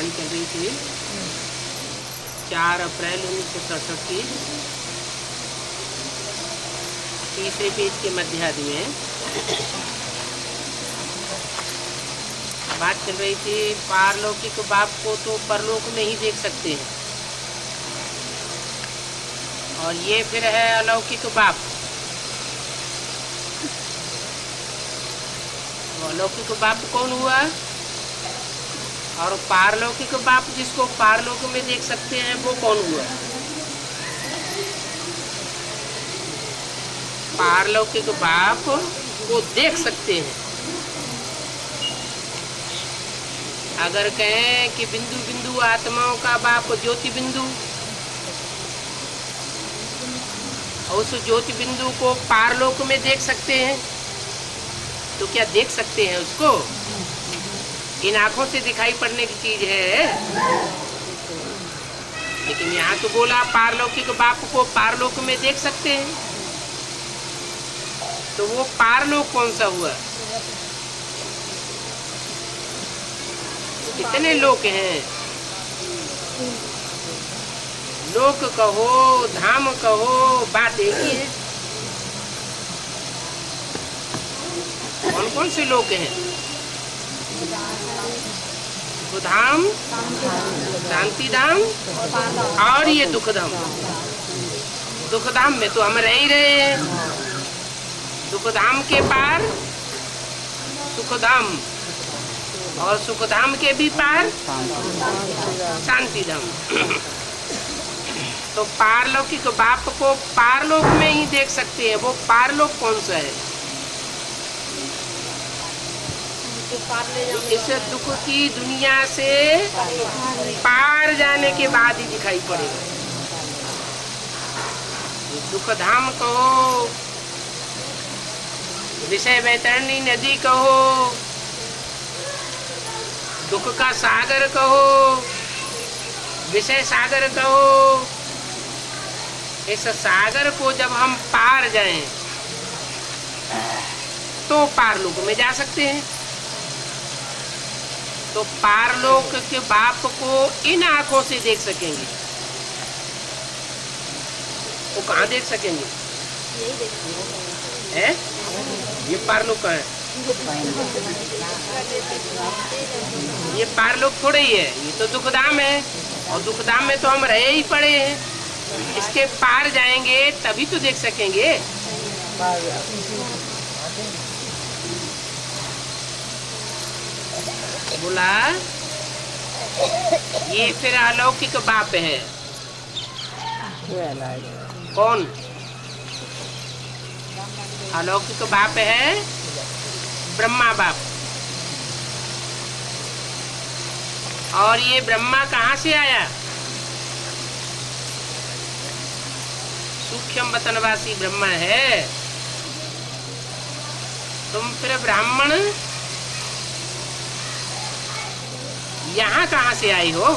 कहानी चल रही थी 4 अप्रैल 1967 की तीसरे पेज के मध्यार्ध में बात चल रही थी। पारलौकिक बाप को तो परलोक में ही देख सकते हैं, और ये फिर है अलौकिक बाप। अलौकिक बाप कौन हुआ, और पारलौकिक बाप जिसको पारलोक में देख सकते हैं वो कौन हुआ। पारलौकिक बाप को देख सकते हैं। अगर कहें कि बिंदु बिंदु आत्माओं का बाप ज्योति बिंदु, उस ज्योति बिंदु को पारलोक में देख सकते हैं, तो क्या देख सकते हैं उसको? इन आंखों से दिखाई पड़ने की चीज है। लेकिन यहाँ तो बोला पारलौकिक बाप को पारलोक में देख सकते हैं, तो वो पारलोक कौन सा हुआ? कितने लोक हैं? लोक कहो धाम कहो, बात एक ही है। कौन कौन से लोक हैं? सुखधाम, शांति धाम और ये दुख धाम। दुख धाम में तो हम रह ही रहे हैं। दुख धाम के पार सुखधाम, और सुखधाम के भी पार शांति धाम। तो पारलौकिक बाप को पारलोक में ही देख सकते हैं। वो पारलोक कौन सा है? इस दुख की दुनिया से पार जाने के बाद ही दिखाई पड़ेगा। दुख धाम कहो, विषय वैतरणी नदी कहो, दुख का सागर कहो, विषय सागर कहो, इस सागर को जब हम पार जाएं तो पारलोक में जा सकते हैं। तो पारलोक के बाप को इन आंखों से देख सकेंगे। वो कहाँ देख सकेंगे? है? ये पारलोक का है। ये पारलोक थोड़े ही है, ये तो दुखधाम है, और दुखधाम में तो हम रहे ही पड़े हैं। इसके पार जाएंगे तभी तो देख सकेंगे। बोला ये फिर अलौकिक बाप है। कौन? अलौकिक बाप है ब्रह्मा बाप। और ये ब्रह्मा कहाँ से आया? सूक्ष्म वतनवासी ब्रह्मा है। तुम फिर ब्राह्मण यहाँ कहाँ से आई हो?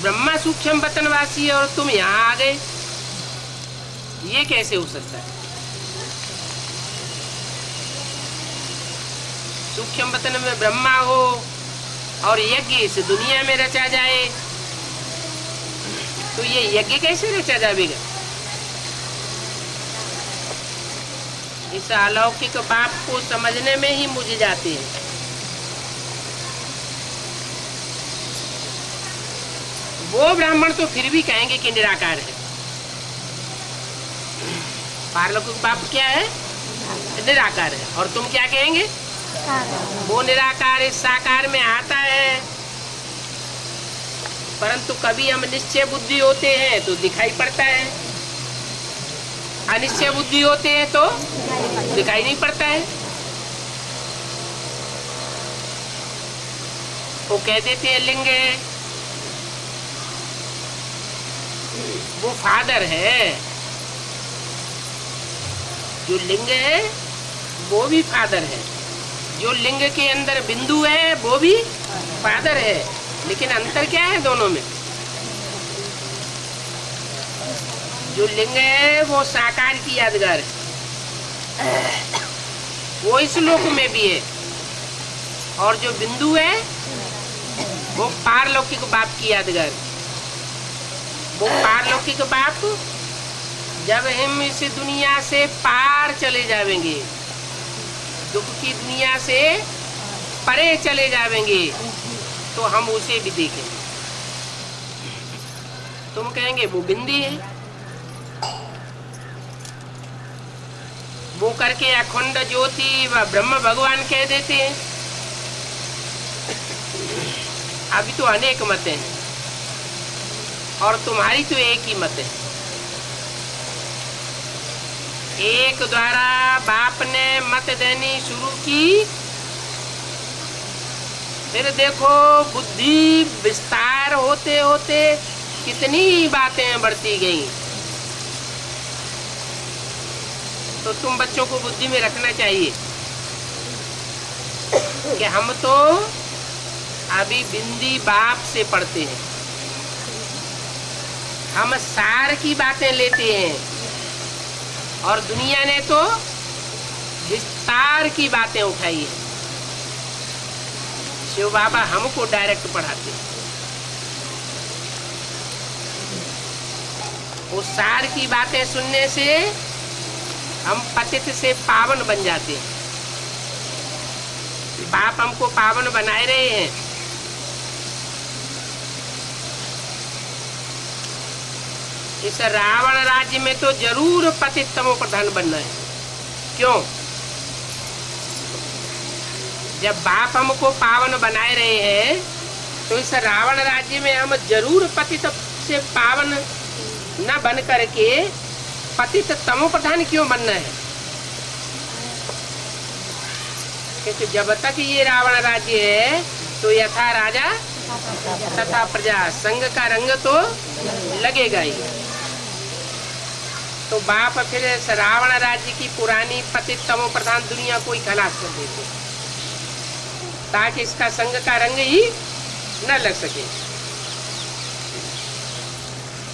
ब्रह्मा सूक्ष्म वतनवासी है और तुम यहाँ आ गए, ये कैसे हो सकता है? सूक्ष्म वतन में ब्रह्मा हो और यज्ञ इस दुनिया में रचा जाए, तो ये यज्ञ कैसे रचा जाएगा? इस अलौकिक बाप को समझने में ही मुझ जाते हैं। वो ब्राह्मण तो फिर भी कहेंगे कि निराकार है। पारलौकिक बाप क्या है? निराकार है। और तुम क्या कहेंगे? वो निराकार इस साकार में आता है, परंतु कभी हम निश्चय बुद्धि होते हैं तो दिखाई पड़ता है, अनिश्चय बुद्धि होते हैं तो दिखाई नहीं पड़ता है। वो कह देते हैं लिंग है, वो फादर है। जो लिंग है वो भी फादर है, जो लिंग के अंदर बिंदु है वो भी फादर है। लेकिन अंतर क्या है दोनों में? जो लिंग है वो साकार की यादगार है, वो इस लोक में भी है, और जो बिंदु है वो पारलौकिक बाप की यादगार। वो पारलौकिक बाप जब हम इस दुनिया से पार चले जावेंगे, दुख की दुनिया से परे चले जावेंगे, तो हम उसे भी देखेंगे। तुम कहेंगे वो बिंदी है, वो करके अखंड ज्योति व ब्रह्म भगवान कह देते हैं। अभी तो अनेक मत हैं और तुम्हारी तो एक ही मत है। एक द्वारा बाप ने मत देनी शुरू की, फिर देखो बुद्धि विस्तार होते होते कितनी बातें बढ़ती गई। तो तुम बच्चों को बुद्धि में रखना चाहिए कि हम तो अभी बिंदी बाप से पढ़ते हैं, हम सार की बातें लेते हैं, और दुनिया ने तो विस्तार की बातें उठाई है। शिव बाबा हमको डायरेक्ट पढ़ाते हैं, उस सार की बातें सुनने से हम पतित से पावन बन जाते हैं। बाप हमको पावन बनाए रहे हैं। इस रावण राज्य में तो जरूर पतित तमो प्रधान बनना है। क्यों? जब बाप हमको पावन बनाए रहे हैं, तो इस रावण राज्य में हम जरूर पतित से पावन न बन करके पतित तमो प्रधान क्यों बनना है? क्योंकि जब तक ये रावण राज्य है तो यथा राजा तथा प्रजा, संग का रंग तो लगेगा ही। तो बाप फिर रावण राज्य की पुरानी पतित तमो प्रधान दुनिया को ही खलास कर देते, ताकि इसका संग का रंग ही न लग सके।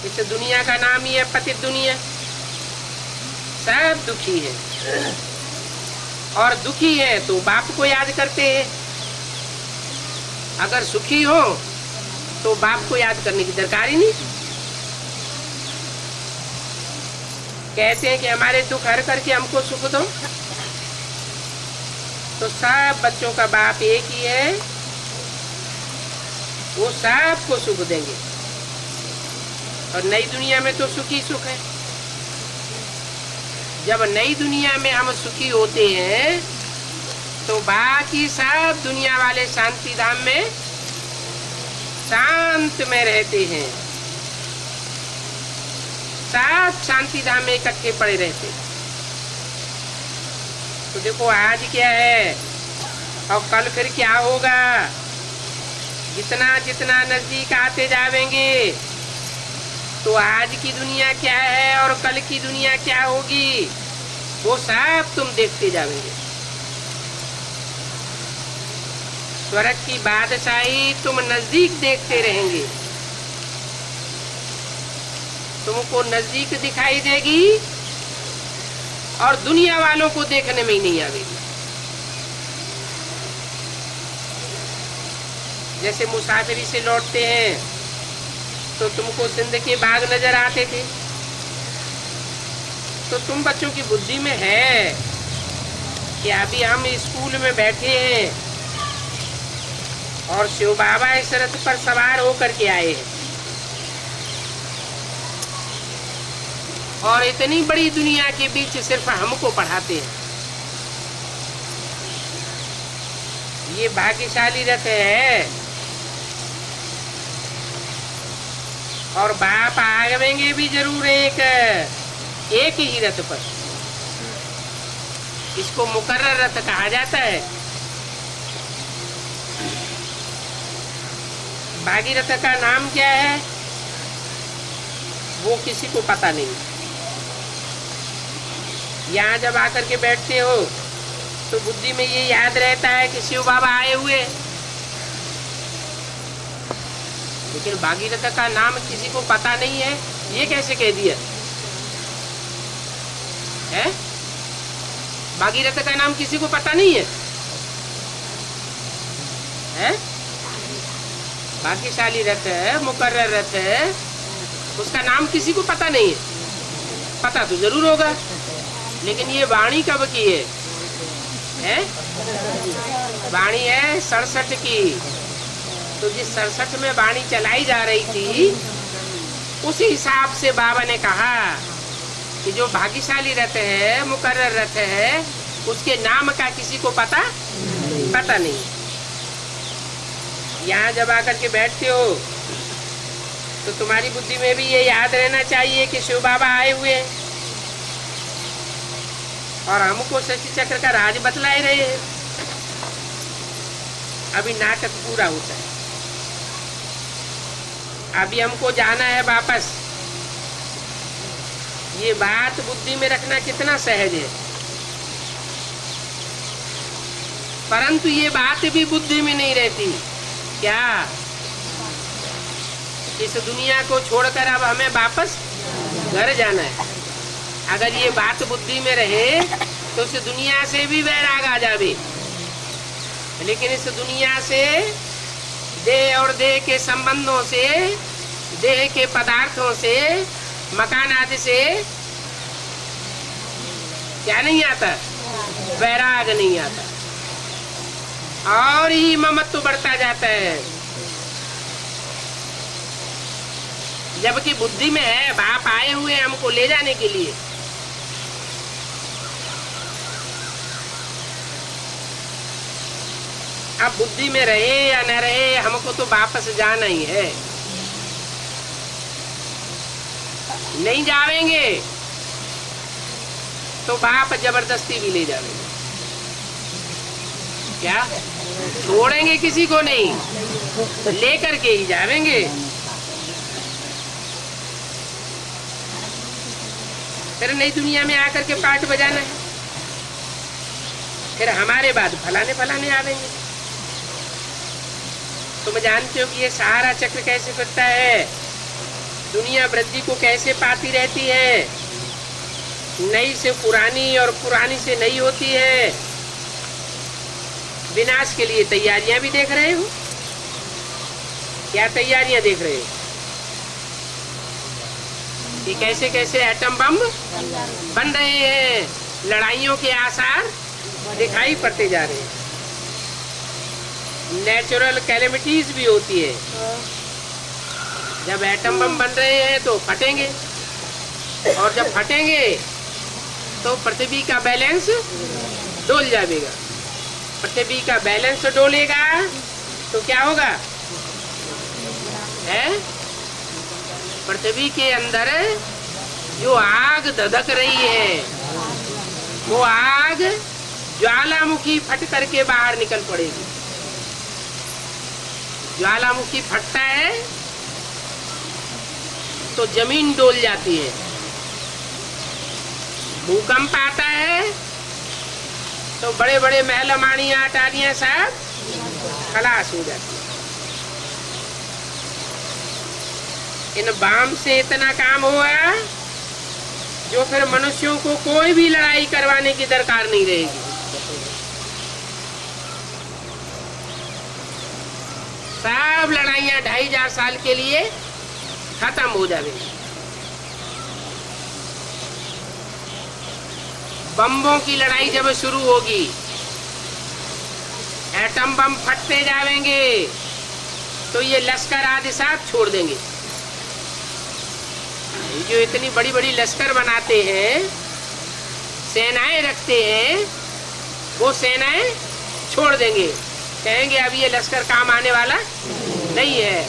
इस दुनिया का नाम ही है पतित दुनिया। सब दुखी है, और दुखी है तो बाप को याद करते हैं। अगर सुखी हो तो बाप को याद करने की दरकार ही नहीं। कहते हैं कि हमारे दुख हर करके हमको सुख दो। तो सब बच्चों का बाप एक ही है, वो सबको सुख देंगे। और नई दुनिया में तो सुखी सुख है। जब नई दुनिया में हम सुखी होते हैं तो बाकी सब दुनिया वाले शांति धाम में शांत में रहते हैं। सब शांति धाम में इकट्ठे पड़े रहते हैं। तो देखो आज क्या है और कल फिर क्या होगा। जितना जितना नजदीक आते जाएंगे तो आज की दुनिया क्या है और कल की दुनिया क्या होगी, वो सब तुम देखते जाओगे। स्वर्ग की बादशाही तुम नजदीक देखते रहेंगे। तुमको नजदीक दिखाई देगी और दुनिया वालों को देखने में ही नहीं आवेगी। जैसे मुसाफिरी से लौटते हैं तो तुमको सिंध के बाग नजर आते थे, तो तुम बच्चों की बुद्धि में है कि अभी हम स्कूल में बैठे हैं और शिव बाबा इस रथ पर सवार होकर के आए हैं, और इतनी बड़ी दुनिया के बीच सिर्फ हमको पढ़ाते हैं। ये भाग्यशाली रथ है। और बाप आवेंगे भी जरूर एक ही रथ पर। इसको मुकर्रर रथ कहा जाता है। बागी रथ का नाम क्या है वो किसी को पता नहीं। यहाँ जब आकर के बैठते हो तो बुद्धि में ये याद रहता है कि शिव बाबा आए हुए, लेकिन भागीरथ का नाम किसी को पता नहीं है। ये कैसे कह दिया है? भागीरथ का नाम किसी को पता नहीं है, है? भाग्यशाली रथ है, मुकर्रर रथ है, उसका नाम किसी को पता नहीं है। पता तो जरूर होगा, लेकिन ये वाणी कब की है? वाणी है 67 की। तो जिस 67 में वाणी चलाई जा रही थी, उसी हिसाब से बाबा ने कहा कि जो भाग्यशाली रथ है, मुकर्रर रथ है, उसके नाम का किसी को पता नहीं। यहाँ जब आकर के बैठते हो तो तुम्हारी बुद्धि में भी ये याद रहना चाहिए कि शिव बाबा आए हुए हैं और हमको शशि चक्र का राज बतलाए रहे हैं। अभी नाटक पूरा होता है, अभी हमको जाना है वापस। ये बात बुद्धि में रखना कितना सहज है, परंतु ये बात भी बुद्धि में नहीं रहती। क्या इस दुनिया को छोड़कर अब हमें वापस घर जाना है? अगर ये बात बुद्धि में रहे तो इस दुनिया से भी वैराग आ जावे। लेकिन इस दुनिया से, देह और देह के संबंधों से, देह के पदार्थों से, मकान आदि से क्या नहीं आता? वैराग नहीं आता, और ही ममत्व बढ़ता जाता है। जबकि बुद्धि में है बाप आए हुए हमको ले जाने के लिए। अब बुद्धि में रहे या न रहे, हमको तो वापस जाना ही है। नहीं जावेंगे तो बाप जबरदस्ती भी ले जावेंगे। क्या छोड़ेंगे? किसी को नहीं, लेकर के ही जावेंगे। फिर नई दुनिया में आकर के पाठ बजाना है, फिर हमारे बाद फलाने फलाने आवेंगे। तुम जानते हो कि ये सारा चक्र कैसे फिरता है, दुनिया वृद्धि को कैसे पाती रहती है, नई से पुरानी और पुरानी से नई होती है। विनाश के लिए तैयारियां भी देख रहे हो। क्या तैयारियां देख रहे हो? कि कैसे कैसे एटम बम बन रहे हैं, लड़ाइयों के आसार दिखाई पड़ते जा रहे हैं। नेचुरल कैलेमिटीज भी होती है। जब एटम बम बन रहे हैं तो फटेंगे, और जब फटेंगे तो पृथ्वी का बैलेंस डोल जाएगा। पृथ्वी का बैलेंस डोलेगा तो क्या होगा? है पृथ्वी के अंदर जो आग धधक रही है, वो आग ज्वालामुखी फट करके बाहर निकल पड़ेगी। ज्वालामुखी फटता है तो जमीन डोल जाती है। भूकंप आता है तो बड़े बड़े महल माड़ियां अटारियां सब खलास हो जाती है। इन बाम से इतना काम हुआ जो फिर मनुष्यों को कोई भी लड़ाई करवाने की दरकार नहीं रहेगी। सब लड़ाइयां 2500 साल के लिए खत्म हो जाएगी। बम्बों की लड़ाई जब शुरू होगी, एटम बम फटते जाएंगे तो ये लश्कर आदि साथ छोड़ देंगे। जो इतनी बड़ी बड़ी लश्कर बनाते हैं, सेनाएं रखते हैं, वो सेनाएं छोड़ देंगे, कहेंगे अब ये लश्कर काम आने वाला नहीं है।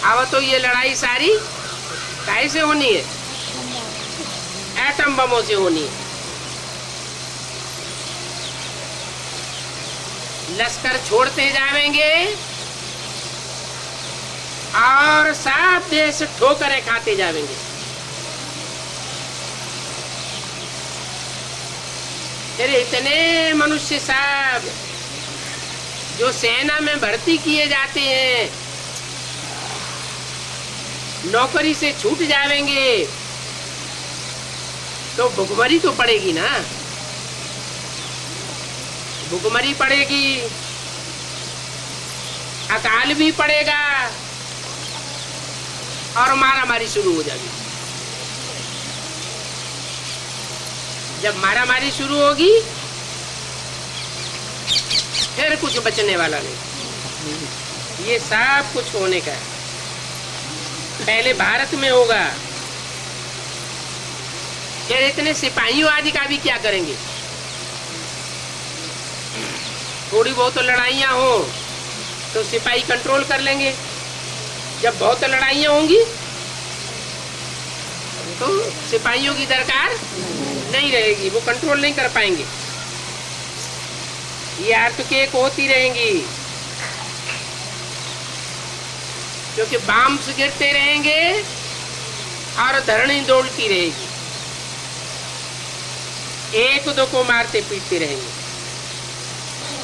अब तो ये लड़ाई सारी कैसे होनी है? एटम बमों से होनी है। लश्कर छोड़ते जाएंगे और सब देश ठोकरें खाते जाएंगे। फिर इतने मनुष्य सब जो सेना में भर्ती किए जाते हैं, नौकरी से छूट जाएंगे तो भुखमरी तो पड़ेगी ना। भुखमरी पड़ेगी, अकाल भी पड़ेगा, और मारा मारी शुरू हो जाएगी। जब मारा मारी शुरू होगी फिर कुछ बचने वाला नहीं। ये सब कुछ होने का है। पहले भारत में होगा, फिर इतने सिपाहियों आदि का भी क्या करेंगे। थोड़ी बहुत लड़ाइयाँ हो तो सिपाही कंट्रोल कर लेंगे। जब बहुत लड़ाइयाँ होंगी तो सिपाहियों की दरकार नहीं रहेगी, वो कंट्रोल नहीं कर पाएंगे। ये अर्थक्वेक होती रहेंगी क्योंकि बम्स गिरते रहेंगे और धरनी दौड़ती रहेगी, एक दो को मारते पीटते रहेंगे।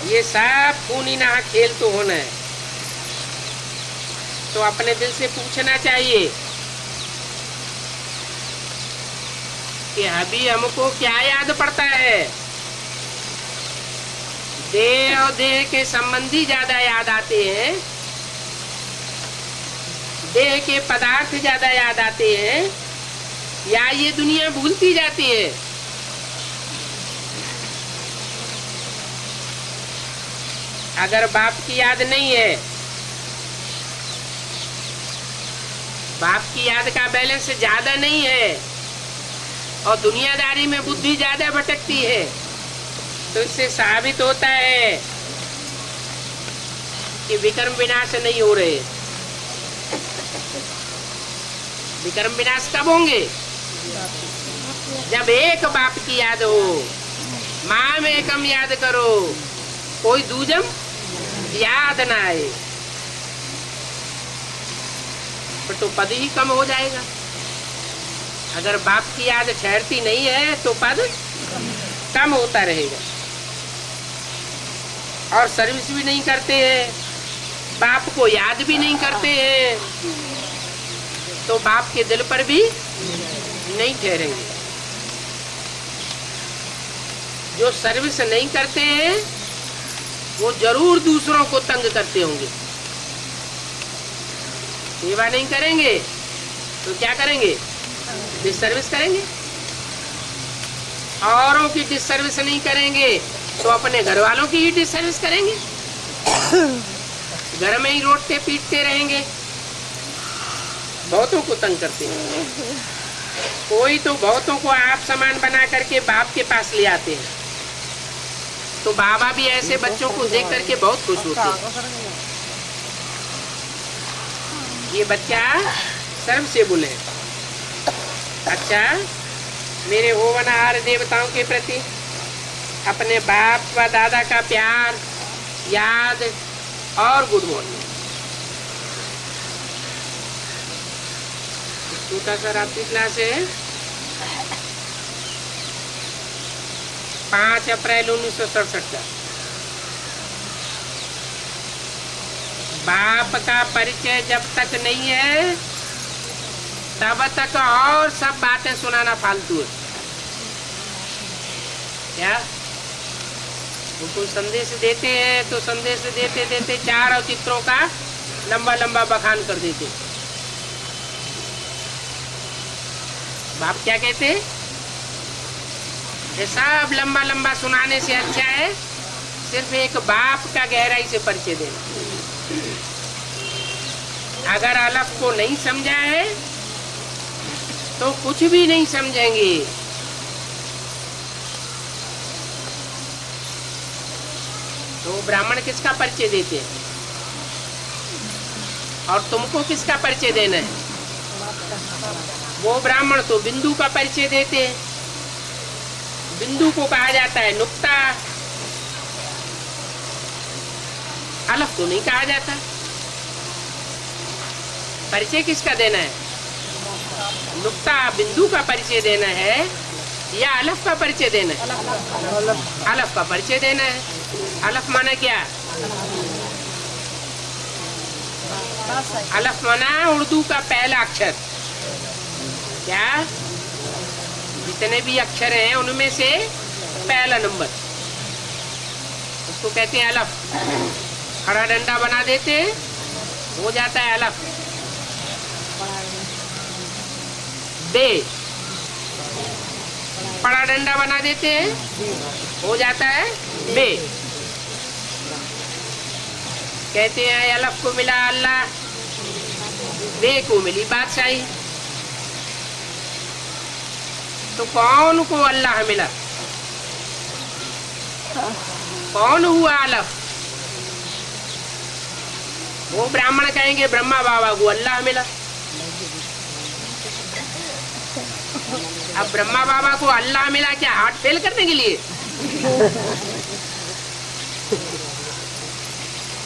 ये सब खूनी ना खेल तो होना है। तो अपने दिल से पूछना चाहिए कि अभी हमको क्या याद पड़ता है। देह और देह के संबंधी ज्यादा याद आते हैं, देह के पदार्थ ज्यादा याद आते हैं, या ये दुनिया भूलती जाती है। अगर बाप की याद नहीं है, बाप की याद का बैलेंस ज्यादा नहीं है और दुनियादारी में बुद्धि ज्यादा भटकती है, तो इससे साबित होता है कि विक्रम विनाश नहीं हो रहे। विक्रम विनाश कब होंगे? जब एक बाप की याद हो। माँ में एकम याद करो, कोई दूजम याद ना आए, तो पद ही कम हो जाएगा। अगर बाप की याद ठहरती नहीं है तो पद कम होता रहेगा। और सर्विस भी नहीं करते हैं, बाप को याद भी नहीं करते हैं, तो बाप के दिल पर भी नहीं ठहरेंगे। जो सर्विस नहीं करते हैं वो जरूर दूसरों को तंग करते होंगे। सेवा नहीं करेंगे तो क्या करेंगे? डिसर्विस करेंगे। औरों की डिसर्विस नहीं करेंगे तो अपने घर वालों की ही डिसर्विस करेंगे। घर में ही रोटते पीटते रहेंगे, बहुतों को तंग करते हैं। कोई तो बहुतों को आप समान बना करके बाप के पास ले आते हैं, तो बाबा भी ऐसे बच्चों को देख करके बहुत खुश होते हैं। ये बच्चा सर्वसेबुल है। अच्छा, मेरे होवनहार देवताओं के प्रति अपने बाप व दादा का प्यार, याद और गुड मॉर्निंग। छोटा सा रात्रि क्लास है। 5 अप्रैल 1967 का। बाप का परिचय जब तक नहीं है तब तक और सब बातें सुनाना फालतू है। क्या वो कोई संदेश देते हैं तो संदेश देते देते 4 चित्रों का लंबा लंबा बखान कर देते। बाप क्या कहते हैं? ये सब लंबा लंबा सुनाने से अच्छा है सिर्फ एक बाप का गहराई से परिचय देना। अगर अलफ को नहीं समझा है तो कुछ भी नहीं समझेंगे। तो ब्राह्मण किसका परिचय देते हैं और तुमको किसका परिचय देना है? वो ब्राह्मण तो बिंदु का परिचय देते हैं। बिंदु को कहा जाता है नुक्ता, अलफ तो नहीं कहा जाता। परिचय किसका देना है? नुक्ता बिंदु का परिचय देना है या अलफ का परिचय देना है? अलफ का परिचय देना है। अलफ माना क्या? अलफ माना उर्दू का पहला अक्षर। क्या? जितने भी अक्षर हैं उनमें से पहला नंबर, उसको कहते हैं अलफ। खड़ा डंडा बना देते, हो जाता है अलफ। बे, बड़ा डंडा बना देते हैं, हो जाता है बे। कहते हैं अलफ को मिला अल्लाह, बे को मिली बादशाही। तो कौन को अल्लाह मिला? कौन हुआ अलफ? वो ब्राह्मण कहेंगे ब्रह्मा बाबा को अल्लाह मिला। अब ब्रह्मा बाबा को अल्लाह मिला क्या हार्ट फेल करने के लिए?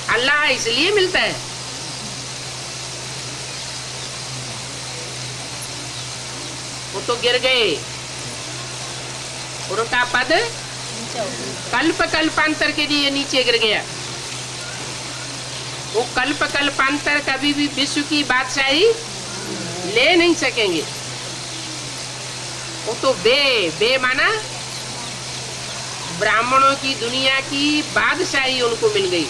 अल्लाह इसलिए मिलता है। वो तो गिर गए, उनका पद कल्प कल्पांतर के लिए नीचे गिर गया। वो कल्प कल्पांतर कभी भी विश्व की बादशाही ले नहीं सकेंगे। वो तो बे माना ब्राह्मणों की दुनिया की बादशाही उनको मिल गई।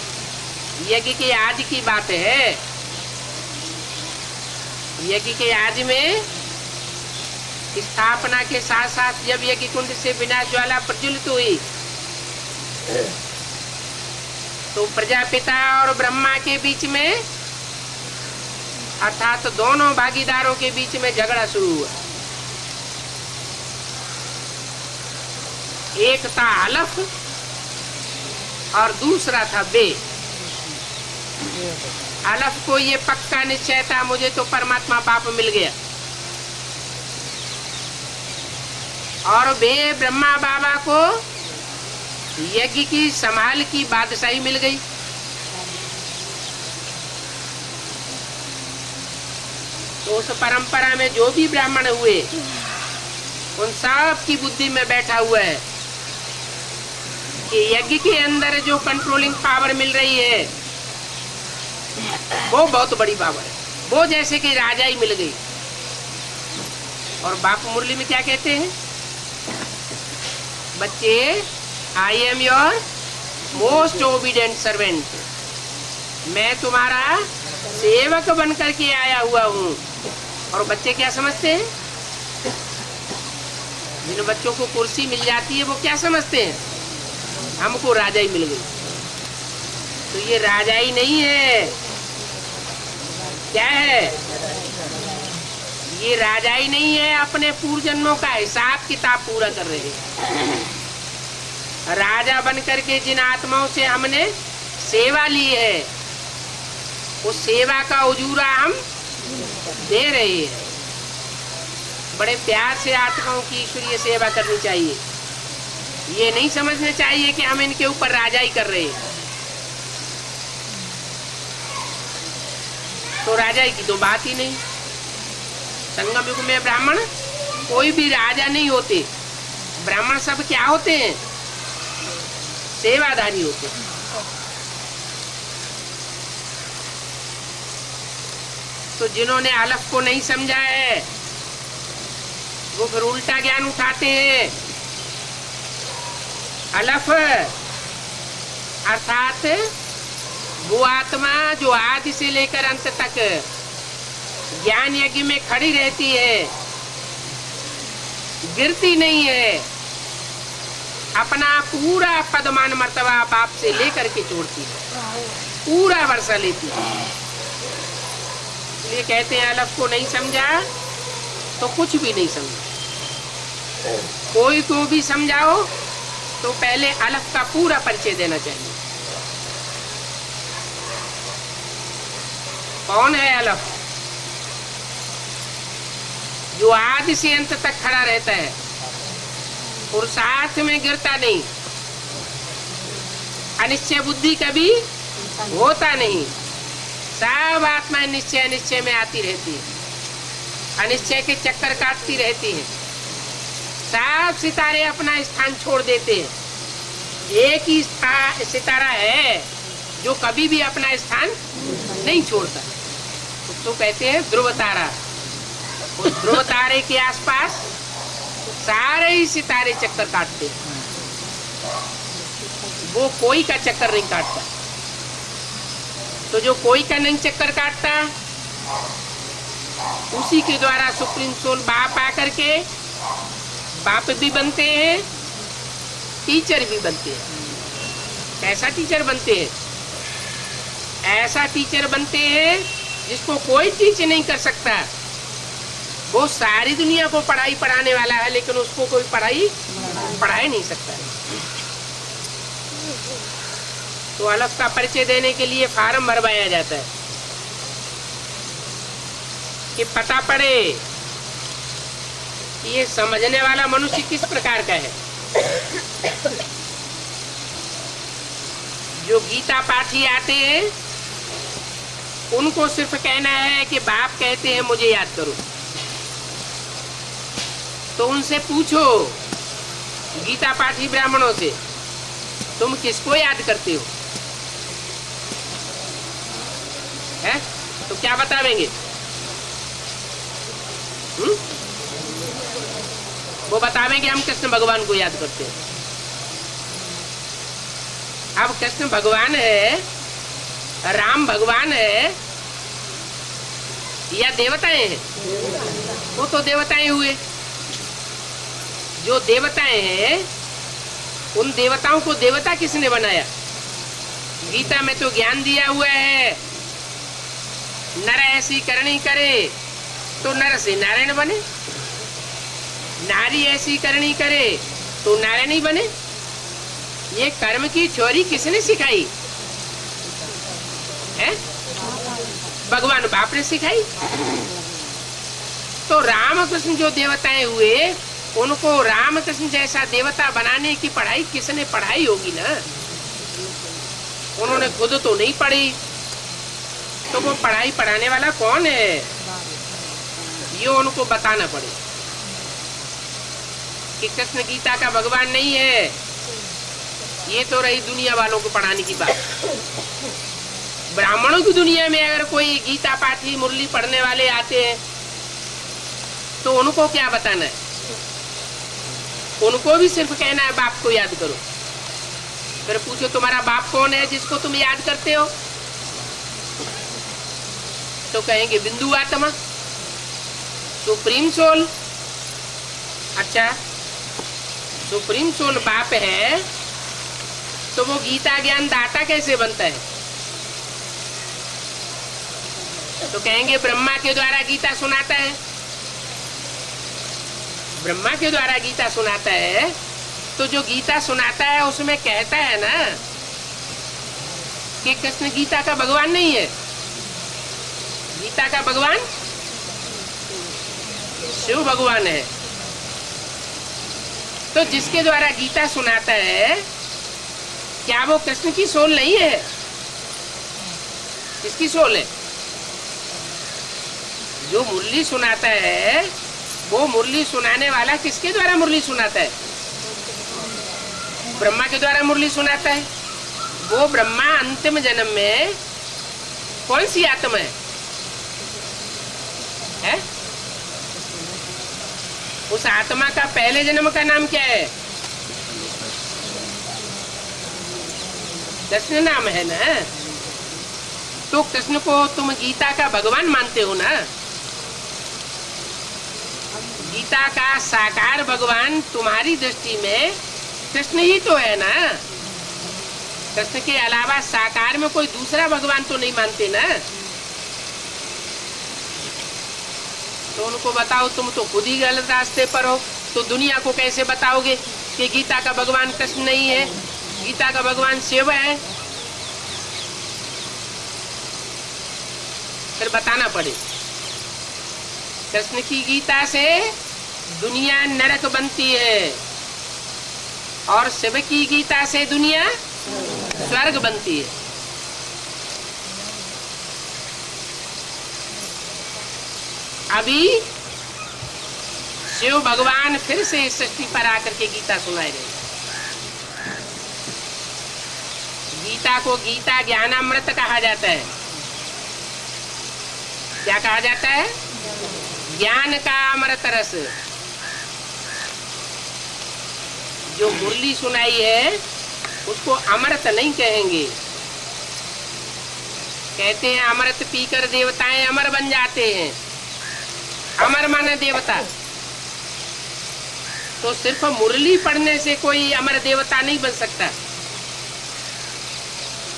यज्ञ के आज की बात है। यज्ञ के आज में स्थापना के साथ साथ जब यज्ञ कुंड से विनाश ज्वाला प्रज्वलित हुई तो प्रजापिता और ब्रह्मा के बीच में अर्थात दोनों भागीदारों के बीच में झगड़ा शुरू हुआ। एक था अलफ और दूसरा था बे। अलफ को ये पक्का निश्चय था मुझे तो परमात्मा बाप मिल गया, और बे ब्रह्मा बाबा को यज्ञ की संभाल की बादशाही मिल गई। तो उस परंपरा में जो भी ब्राह्मण हुए उन सब की बुद्धि में बैठा हुआ है कि यज्ञ के अंदर जो कंट्रोलिंग पावर मिल रही है वो बहुत बड़ी पावर है। वो जैसे कि राजा ही मिल गई। और बापू मुरली में क्या कहते हैं? बच्चे, I am your most obedient servant. मैं तुम्हारा सेवक बन करके आया हुआ हूँ। और बच्चे क्या समझते हैं? जिन बच्चों को कुर्सी मिल जाती है वो क्या समझते हैं? हमको राजा ही मिल गई। तो ये राजा ही नहीं है, क्या है? ये राजा ही नहीं है, अपने पूर्व जन्मों का हिसाब किताब पूरा कर रहे हैं। राजा बन करके जिन आत्माओं से हमने सेवा ली है उस सेवा का उजूरा हम दे रहे हैं। बड़े प्यार से आत्माओं की ईश्वरीय सेवा करनी चाहिए। ये नहीं समझना चाहिए कि हम इनके ऊपर राजा ही कर रहे हैं। तो राजा की तो बात ही नहीं। संगम युग में ब्राह्मण कोई भी राजा नहीं होते। ब्राह्मण सब क्या होते हैं? सेवाधारी होते हैं। तो जिन्होंने अलफ को नहीं समझा है वो फिर उल्टा ज्ञान उठाते हैं। अलफ अर्थात वो आत्मा जो आदि से लेकर अंत तक ज्ञान यज्ञ में खड़ी रहती है, गिरती नहीं है, अपना पूरा पदमान मर्तबा बाप से लेकर के छोड़ती है, पूरा वर्षा लेती है। इसलिए कहते हैं अलफ को नहीं समझा तो कुछ भी नहीं समझा। कोई को भी समझाओ तो पहले अलफ का पूरा परिचय देना चाहिए। कौन है अलफ? जो आदि से अंत तक खड़ा रहता है, पुरुषार्थ में गिरता नहीं, अनिश्चय बुद्धि कभी होता नहीं। सब आत्मा निश्चय निश्चय में आती रहती है, अनिश्चय के चक्कर काटती रहती है। सब सितारे अपना स्थान छोड़ देते हैं। एक ही सितारा है जो कभी भी अपना स्थान नहीं छोड़ता, उसको कहते हैं ध्रुव तारा। उस ध्रुव तारे के आसपास सारे ही सितारे चक्कर काटते हैं, वो कोई का चक्कर नहीं काटता। तो जो कोई का नहीं चक्कर काटता उसी के द्वारा सुप्रीम सोल बाप आकर के बाप भी बनते हैं, टीचर भी बनते हैं। कैसा टीचर बनते हैं? ऐसा टीचर बनते हैं जिसको कोई टीच नहीं कर सकता। वो सारी दुनिया को पढ़ाई पढ़ाने वाला है, लेकिन उसको कोई पढ़ा नहीं सकता। तो अलग का परिचय देने के लिए फार्म भरवाया जाता है कि पता पड़े कि ये समझने वाला मनुष्य किस प्रकार का है। जो गीता पाठी आते हैं उनको सिर्फ कहना है कि बाप कहते हैं मुझे याद करो। तो उनसे पूछो, गीता पाठी ब्राह्मणों से, तुम किसको याद करते हो? है? तो क्या बतावेंगे? वो बतावेंगे हम कृष्ण भगवान को याद करते हैं। अब कृष्ण भगवान है, राम भगवान है या देवताएं हैं? वो तो देवताएं हुए। जो देवताएं हैं उन देवताओं को देवता किसने बनाया? गीता में तो ज्ञान दिया हुआ है, नर ऐसी करनी करे तो नर से नारायण बने, नारी ऐसी करनी करे तो नारायणी बने। ये कर्म की चोरी किसने सिखाई है? भगवान बाप ने सिखाई। तो रामकृष्ण जो देवताएं हुए उनको रामकृष्ण जैसा देवता बनाने की पढ़ाई किसने पढ़ाई होगी ना? उन्होंने खुद तो नहीं पढ़ी, तो वो पढ़ाई पढ़ाने वाला कौन है ये उनको बताना पड़े कि कृष्ण गीता का भगवान नहीं है। ये तो रही दुनिया वालों को पढ़ाने की बात। ब्राह्मणों की दुनिया में अगर कोई गीता पाठी मुरली पढ़ने वाले आते हैं तो उनको क्या बताना है? उनको भी सिर्फ कहना है बाप को याद करो। फिर पूछो तुम्हारा बाप कौन है जिसको तुम याद करते हो? तो कहेंगे बिंदु आत्मा, सुप्रीम सोल। अच्छा, सुप्रीम सोल बाप है तो वो गीता ज्ञान दाता कैसे बनता है? तो कहेंगे ब्रह्मा के द्वारा गीता सुनाता है। ब्रह्मा के द्वारा गीता सुनाता है तो जो गीता सुनाता है उसमें कहता है ना कि कृष्ण गीता का भगवान नहीं है। गीता का भगवान शिव भगवान है। तो जिसके द्वारा गीता सुनाता है क्या वो कृष्ण की सोल नहीं है? किसकी सोल है? जो मुरली सुनाता है वो मुरली सुनाने वाला किसके द्वारा मुरली सुनाता है? ब्रह्मा के द्वारा मुरली सुनाता है। वो ब्रह्मा अंतिम जन्म में कौन सी आत्मा है? उस आत्मा का पहले जन्म का नाम क्या है? कृष्ण नाम है ना। तो कृष्ण को तुम गीता का भगवान मानते हो ना। गीता का साकार भगवान तुम्हारी दृष्टि में कृष्ण ही तो है ना। कृष्ण के अलावा साकार में कोई दूसरा भगवान तो नहीं मानते ना। तो उनको बताओ, तुम तो खुद ही गलत रास्ते पर हो, तो दुनिया को कैसे बताओगे कि गीता का भगवान कृष्ण नहीं है, गीता का भगवान शिव है? फिर बताना पड़े कृष्ण की गीता से दुनिया नरक बनती है और शिव की गीता से दुनिया स्वर्ग बनती है। अभी शिव भगवान फिर से इस सृष्टि पर आकर के गीता सुनाए रहे। गीता को गीता ज्ञानामृत कहा जाता है। क्या कहा जाता है? ज्ञान का अमृत रस। जो मुरली सुनाई है उसको अमृत नहीं कहेंगे। कहते हैं अमृत पीकर देवताएं अमर बन जाते हैं। अमर माने देवता। तो सिर्फ मुरली पढ़ने से कोई अमर देवता नहीं बन सकता।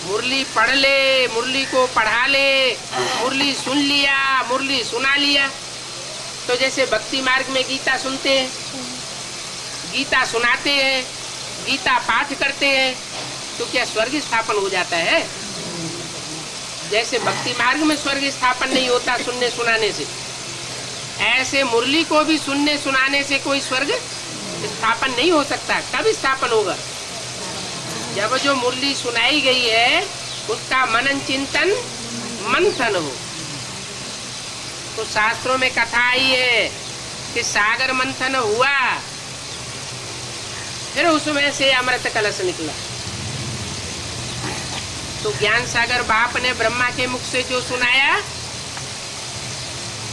मुरली पढ़ ले, मुरली को पढ़ा ले, मुरली सुन लिया, मुरली सुना लिया। तो जैसे भक्ति मार्ग में गीता सुनते हैं, गीता सुनाते हैं, गीता पाठ करते हैं, तो क्या स्वर्ग स्थापन हो जाता है? जैसे भक्ति मार्ग में स्वर्ग स्थापन नहीं होता सुनने सुनाने से, ऐसे मुरली को भी सुनने सुनाने से कोई स्वर्ग स्थापन नहीं हो सकता। कब स्थापन होगा? जब जो मुरली सुनाई गई है उसका मनन चिंतन मंथन हो। तो शास्त्रों में कथा आई है कि सागर मंथन हुआ, फिर उसमें से अमृत कलश निकला। तो ज्ञान सागर बाप ने ब्रह्मा के मुख से जो सुनाया,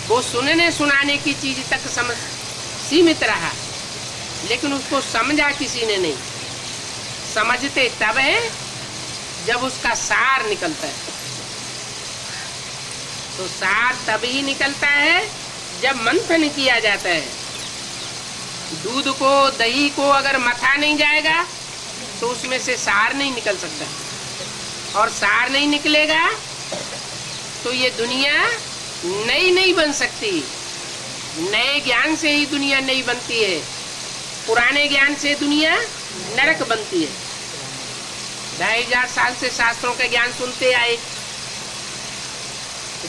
वो सुनने सुनाने की चीज तक सीमित रहा, लेकिन उसको समझा किसी ने नहीं। समझते तब है जब उसका सार निकलता है। तो सार तब ही निकलता है जब मंथन किया जाता है। दूध को, दही को अगर मथा नहीं जाएगा तो उसमें से सार नहीं निकल सकता, और सार नहीं निकलेगा तो ये दुनिया नई नहीं बन सकती। नए ज्ञान से ही दुनिया नई बनती है, पुराने ज्ञान से दुनिया नरक बनती है। 2500 साल से शास्त्रों के ज्ञान सुनते आए,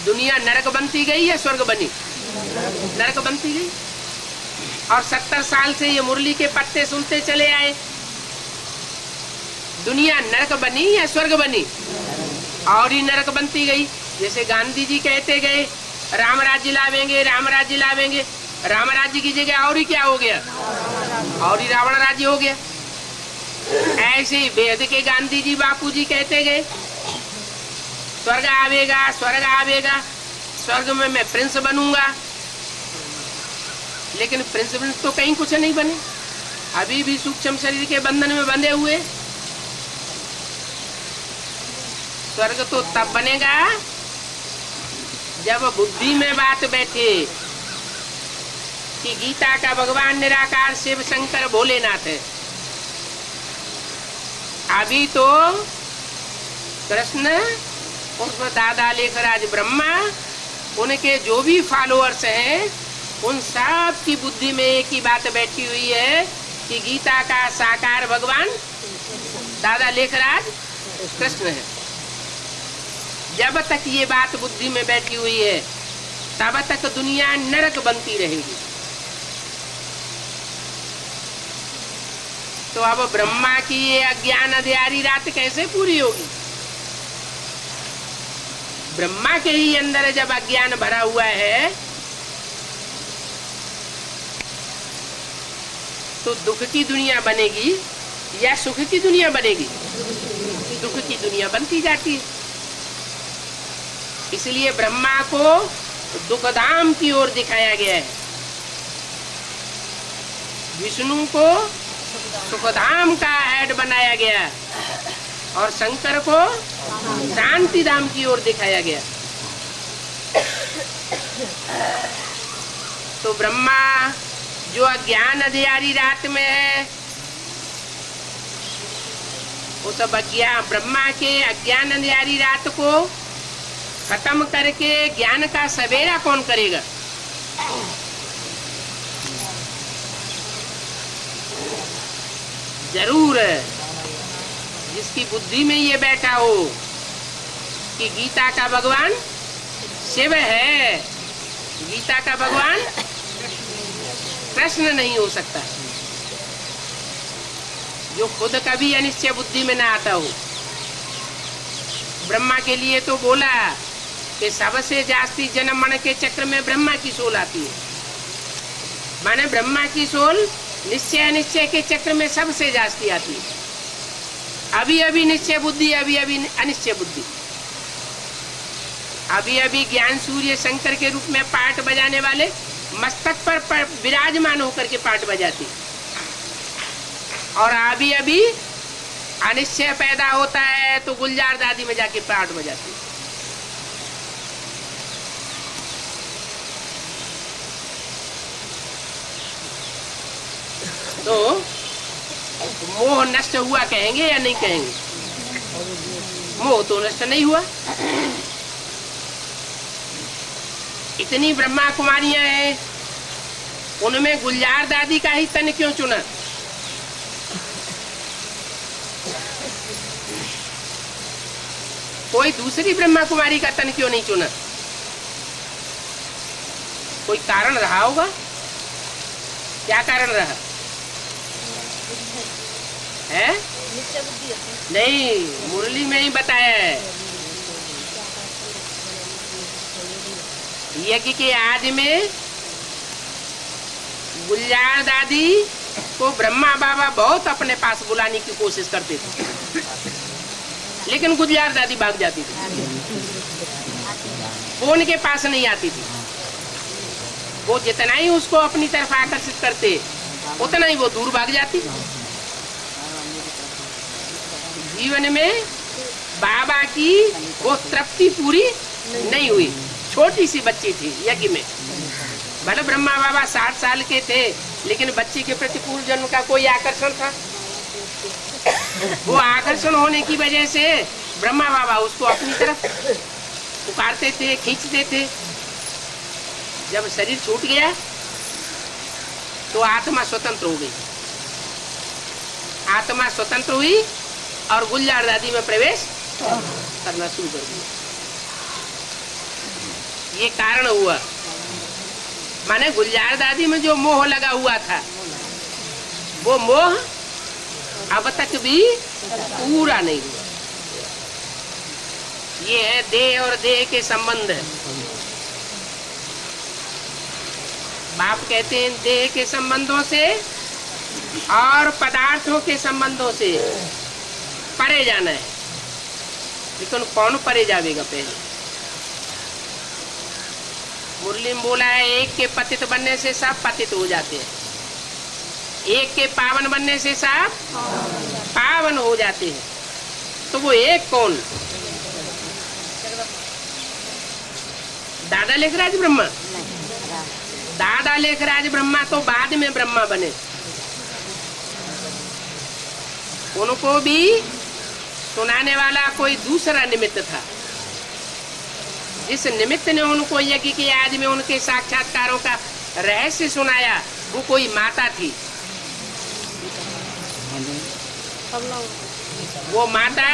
दुनिया नरक बनती गई या स्वर्ग बनी? नरक बनती गई। और 70 साल से ये मुरली के पत्ते सुनते चले आए, दुनिया नरक बनी या स्वर्ग बनी? और ही नरक बनती गई। जैसे गांधी जी कहते गए राम राज्य लावेंगे, राम राज्य लावेंगे, राम राज्य की जगह और ही क्या हो गया? और ही रावण राज्य हो गया। ऐसे ही वेद के गांधी जी बापू जी कहते गए स्वर्ग आवेगा, स्वर्ग आवेगा, स्वर्ग में मैं प्रिंस बनूंगा, लेकिन प्रिंस तो कहीं कुछ नहीं बने, अभी भी सूक्ष्म शरीर के बंधन में बंधे हुए। स्वर्ग तो तब बनेगा जब बुद्धि में बात बैठे कि गीता का भगवान निराकार शिव शंकर भोलेनाथ है। अभी तो कृष्ण उर्फ दादा लेखराज ब्रह्मा, उनके जो भी फॉलोअर्स हैं, उन सब की बुद्धि में एक ही बात बैठी हुई है कि गीता का साकार भगवान दादा लेखराज कृष्ण है। जब तक ये बात बुद्धि में बैठी हुई है तब तक दुनिया नरक बनती रहेगी। तो अब ब्रह्मा की ये अज्ञान अंधियारी रात कैसे पूरी होगी? ब्रह्मा के ही अंदर जब अज्ञान भरा हुआ है तो दुख की दुनिया बनेगी या सुख की दुनिया बनेगी? दुख की दुनिया बनती जाती है। इसलिए ब्रह्मा को दुखधाम की ओर दिखाया गया है, विष्णु को सुखधाम का हेड बनाया गया और शंकर को शांति धाम की ओर दिखाया गया। तो ब्रह्मा जो अज्ञान अंधियारी रात में है, वो सब ब्रह्मा के अज्ञान अंधियारी रात को खत्म करके ज्ञान का सवेरा कौन करेगा? जरूर जिसकी बुद्धि में ये बैठा हो कि गीता का भगवान शिव है, गीता का भगवान कृष्ण नहीं हो सकता, जो खुद कभी अनिश्चय बुद्धि में ना आता हो। ब्रह्मा के लिए तो बोला कि सबसे जास्ती जन्म मरण के चक्र में ब्रह्मा की सोल आती है, माने ब्रह्मा की सोल निश्चय अनिश्चय के चक्र में सबसे जास्ती आती है। अभी अभी निश्चय बुद्धि, अभी अभी अनिश्चय बुद्धि, अभी अभी ज्ञान सूर्य शंकर के रूप में पाठ बजाने वाले मस्तक पर विराजमान होकर के पाठ बजाती, और अभी अभी अनिश्चय पैदा होता है तो गुलजार दादी में जाके पाठ बजाती। तो मोह नष्ट हुआ कहेंगे या नहीं कहेंगे? मोह तो नष्ट नहीं हुआ। इतनी ब्रह्मा कुमारियां हैं, उनमें गुलजार दादी का ही तन क्यों चुना? कोई दूसरी ब्रह्मा कुमारी का तन क्यों नहीं चुना? कोई कारण रहा होगा। क्या कारण रहा है? नहीं, मुरली में ही बताया है। यज्ञ के आदि में गुलजार दादी को ब्रह्मा बाबा बहुत अपने पास बुलाने की कोशिश करते थे, लेकिन गुलजार दादी भाग जाती थी, वो उनके पास नहीं आती थी। वो जितना ही उसको अपनी तरफ आकर्षित करते, उतना ही वो दूर भाग जाती। जीवन में बाबा की वो तृप्ति पूरी नहीं हुई। छोटी सी बच्ची थी यज्ञ में, भले ब्रह्मा बाबा 60 साल के थे, लेकिन बच्चे के प्रति पूर्व जन्म का कोई आकर्षण था। वो आकर्षण होने की वजह से ब्रह्मा बाबा उसको अपनी तरफ पुकारते थे, खींचते थे। जब शरीर छूट गया तो आत्मा स्वतंत्र हो गई। आत्मा स्वतंत्र हुई और गुलजार दादी में प्रवेश करना शुरू कर दिया। ये कारण हुआ। माने गुलजार दादी में जो मोह लगा हुआ था, वो मोह अब तक भी पूरा नहीं हुआ। ये है देह और देह के संबंध। बाप कहते हैं देह के संबंधों से और पदार्थों के संबंधों से परे जाना है, लेकिन कौन परे जाएगा? पहले मुरली में बोला है, एक के पतित बनने से सब पतित हो जाते हैं, एक के पावन बनने से सब पावन हो जाते हैं। तो वो एक कौन? दादा लेखराज ब्रह्मा? दादा लेखराज ब्रह्मा तो बाद में ब्रह्मा बने। उनको भी सुनाने वाला कोई दूसरा निमित्त था। जिस निमित्त ने उनको यज्ञ के आदि में उनके साक्षात्कारों का रहस्य सुनाया, वो कोई माता थी। वो माता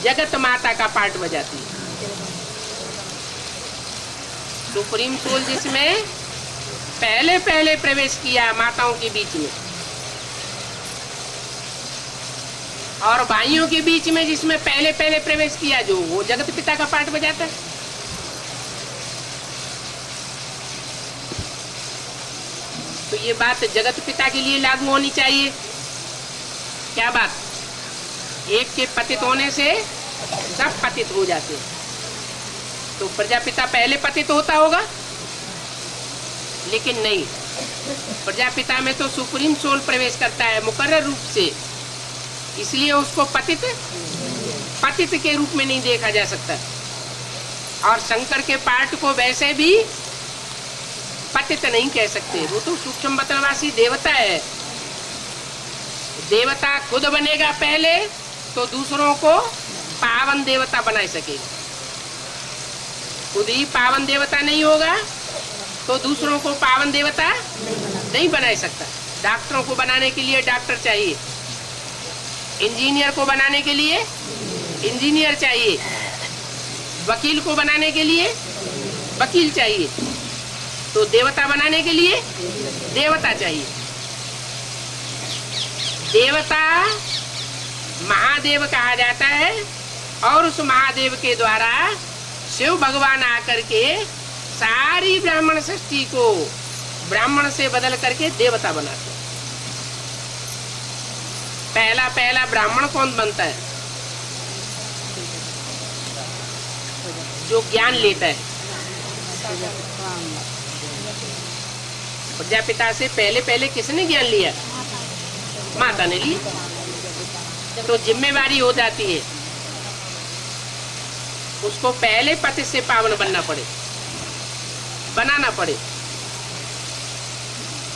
जगत माता का पार्ट बजाती है। सुप्रीम सोल जिसमें पहले पहले प्रवेश किया माताओं के बीच में, और भाइयों के बीच में जिसमें पहले पहले प्रवेश किया, जो वो जगत पिता का पार्ट बजाता है। तो ये बात जगत पिता के लिए लागू होनी चाहिए। क्या बात? एक के पतित होने से सब पतित हो जाते हैं। तो प्रजापिता पहले पतित होता होगा, लेकिन नहीं। प्रजापिता में तो सुप्रीम सोल प्रवेश करता है मुकर्रर रूप से, इसलिए उसको पतित के रूप में नहीं देखा जा सकता। और शंकर के पार्ट को वैसे भी पतित नहीं कह सकते, वो तो सूक्ष्म बतनवासी देवता है। देवता खुद बनेगा पहले, तो दूसरों को पावन देवता बना सकेगा। खुद ही पावन देवता नहीं होगा तो दूसरों को पावन देवता नहीं बना सकता। डॉक्टरों को बनाने के लिए डॉक्टर चाहिए, इंजीनियर को बनाने के लिए इंजीनियर चाहिए, वकील को बनाने के लिए वकील चाहिए, तो देवता बनाने के लिए देवता चाहिए। देवता महादेव कहा जाता है, और उस महादेव के द्वारा शिव भगवान आकर के सारी ब्राह्मण सृष्टि को ब्राह्मण से बदल करके देवता बनाते हैं। पहला पहला ब्राह्मण कौन बनता है? जो ज्ञान लेता है। प्रजापिता से पहले पहले किसने ज्ञान लिया? माता ने लिया। तो जिम्मेवारी हो जाती है उसको पहले पति से पावन बनाना पड़े।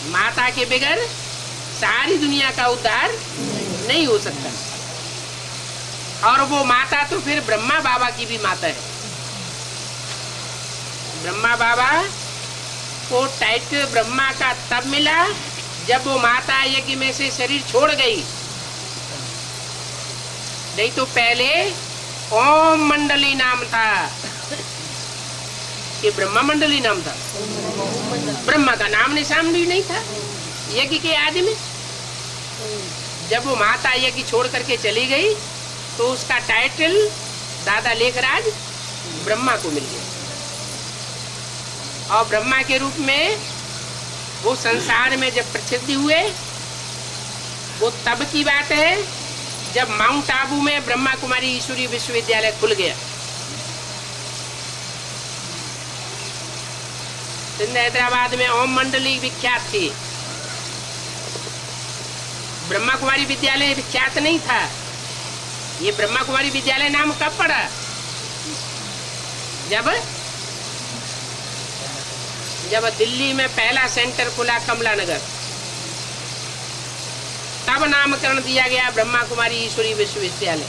माता के बगैर सारी दुनिया का उद्धार नहीं हो सकता। और वो माता तो फिर ब्रह्मा बाबा की भी माता है। ब्रह्मा बाबा को टाइटल ब्रह्मा का तब मिला जब वो माता यज्ञ में से शरीर छोड़ गई, नहीं तो पहले ओम मंडली नाम था। ये ब्रह्मा मंडली नाम था, ब्रह्मा का नाम निशान भी नहीं था यज्ञ के आदि में। जब वो माता यज्ञ छोड़ करके चली गई तो उसका टाइटल दादा लेखराज ब्रह्मा को मिल गया। और ब्रह्मा के रूप में वो संसार में जब प्रसिद्ध हुए, वो तब की बात है जब माउंट आबू में ब्रह्मा कुमारी ईश्वरीय विश्वविद्यालय खुल गया। सिंध हैदराबाद में ओम मंडली विख्यात थी, ब्रह्मा कुमारी विद्यालय विख्यात नहीं था। ये ब्रह्मा कुमारी विद्यालय नाम कब पड़ा? जब दिल्ली में पहला सेंटर खुला कमला नगर, तब नामकरण दिया गया ब्रह्मा कुमारी ईश्वरीय विश्वविद्यालय।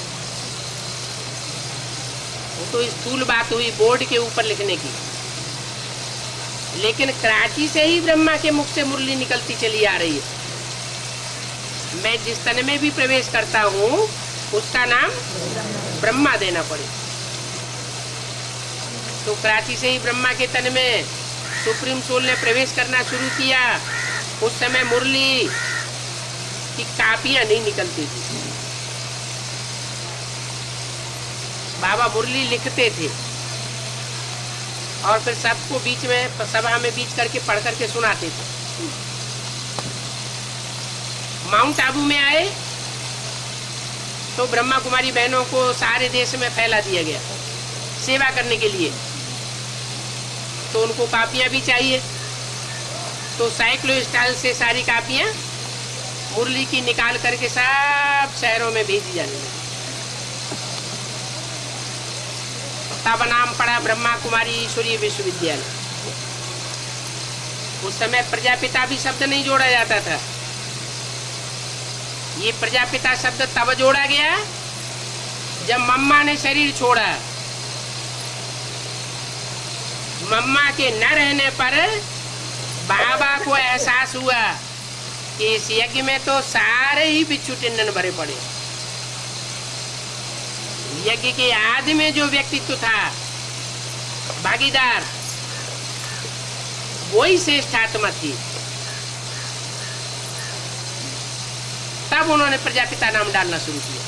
वो तो स्थूल बात हुई बोर्ड के ऊपर लिखने की, लेकिन कराची से ही ब्रह्मा के मुख से मुरली निकलती चली आ रही है। मैं जिस तन में भी प्रवेश करता हूँ उसका नाम ब्रह्मा देना पड़े। तो कराची से ही ब्रह्मा के तन में सुप्रीम सोल ने प्रवेश करना शुरू किया। उस समय मुरली की कापियां नहीं निकलती थी, बाबा मुरली लिखते थे और फिर सबको बीच में सभा में बीच करके पढ़ करके सुनाते थे। माउंट आबू में आए तो ब्रह्मा कुमारी बहनों को सारे देश में फैला दिया गया सेवा करने के लिए। तो उनको कापियां भी चाहिए, तो साइक्लो स्टाइल से सारी कापियां मुरली की निकाल करके सब शहरों में भेजी जाने लगी। तब नाम पड़ा ब्रह्मा कुमारी ईश्वरीय विश्वविद्यालय। उस समय प्रजापिता भी शब्द नहीं जोड़ा जाता था। ये प्रजापिता शब्द तब जोड़ा गया जब मम्मा ने शरीर छोड़ा। मम्मा के न रहने पर बाबा को एहसास हुआ कि इस यज्ञ में तो सारे ही बिच्छू टिंडन भरे पड़े। यज्ञ के आदि में जो व्यक्तित्व था भागीदार, वही श्रेष्ठ आत्मा थी। तब उन्होंने प्रजापिता नाम डालना शुरू किया।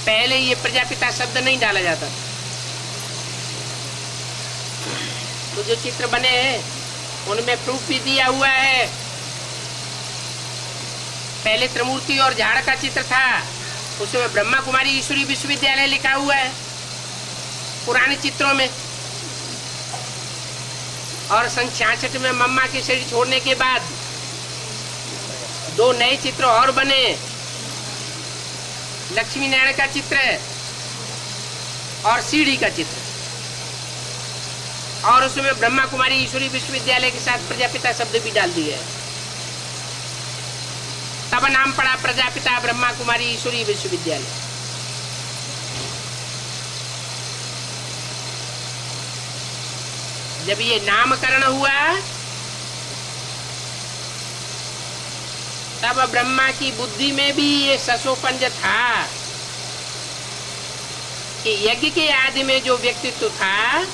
पहले ये प्रजापिता शब्द नहीं डाला जाता। तो जो चित्र बने हैं उनमें प्रूफ भी दिया हुआ है। पहले त्रिमूर्ति और झाड़ का चित्र था, उसमें ब्रह्मा कुमारी ईश्वरीय विश्वविद्यालय लिखा हुआ है पुराने चित्रों में। और सन 66 में मम्मा के शरीर छोड़ने के बाद 2 नए चित्र और बने, लक्ष्मी नारायण का चित्र और सीढ़ी का चित्र, और उसमें ब्रह्मा कुमारी ईश्वरीय विश्वविद्यालय के साथ प्रजापिता शब्द भी डाल दिए। तब नाम पड़ा प्रजापिता ब्रह्मा कुमारी ईश्वरीय विश्वविद्यालय। जब ये नामकरण हुआ तब ब्रह्मा की बुद्धि में भी ये ससोपंज था कि यज्ञ के आदि में जो व्यक्तित्व था,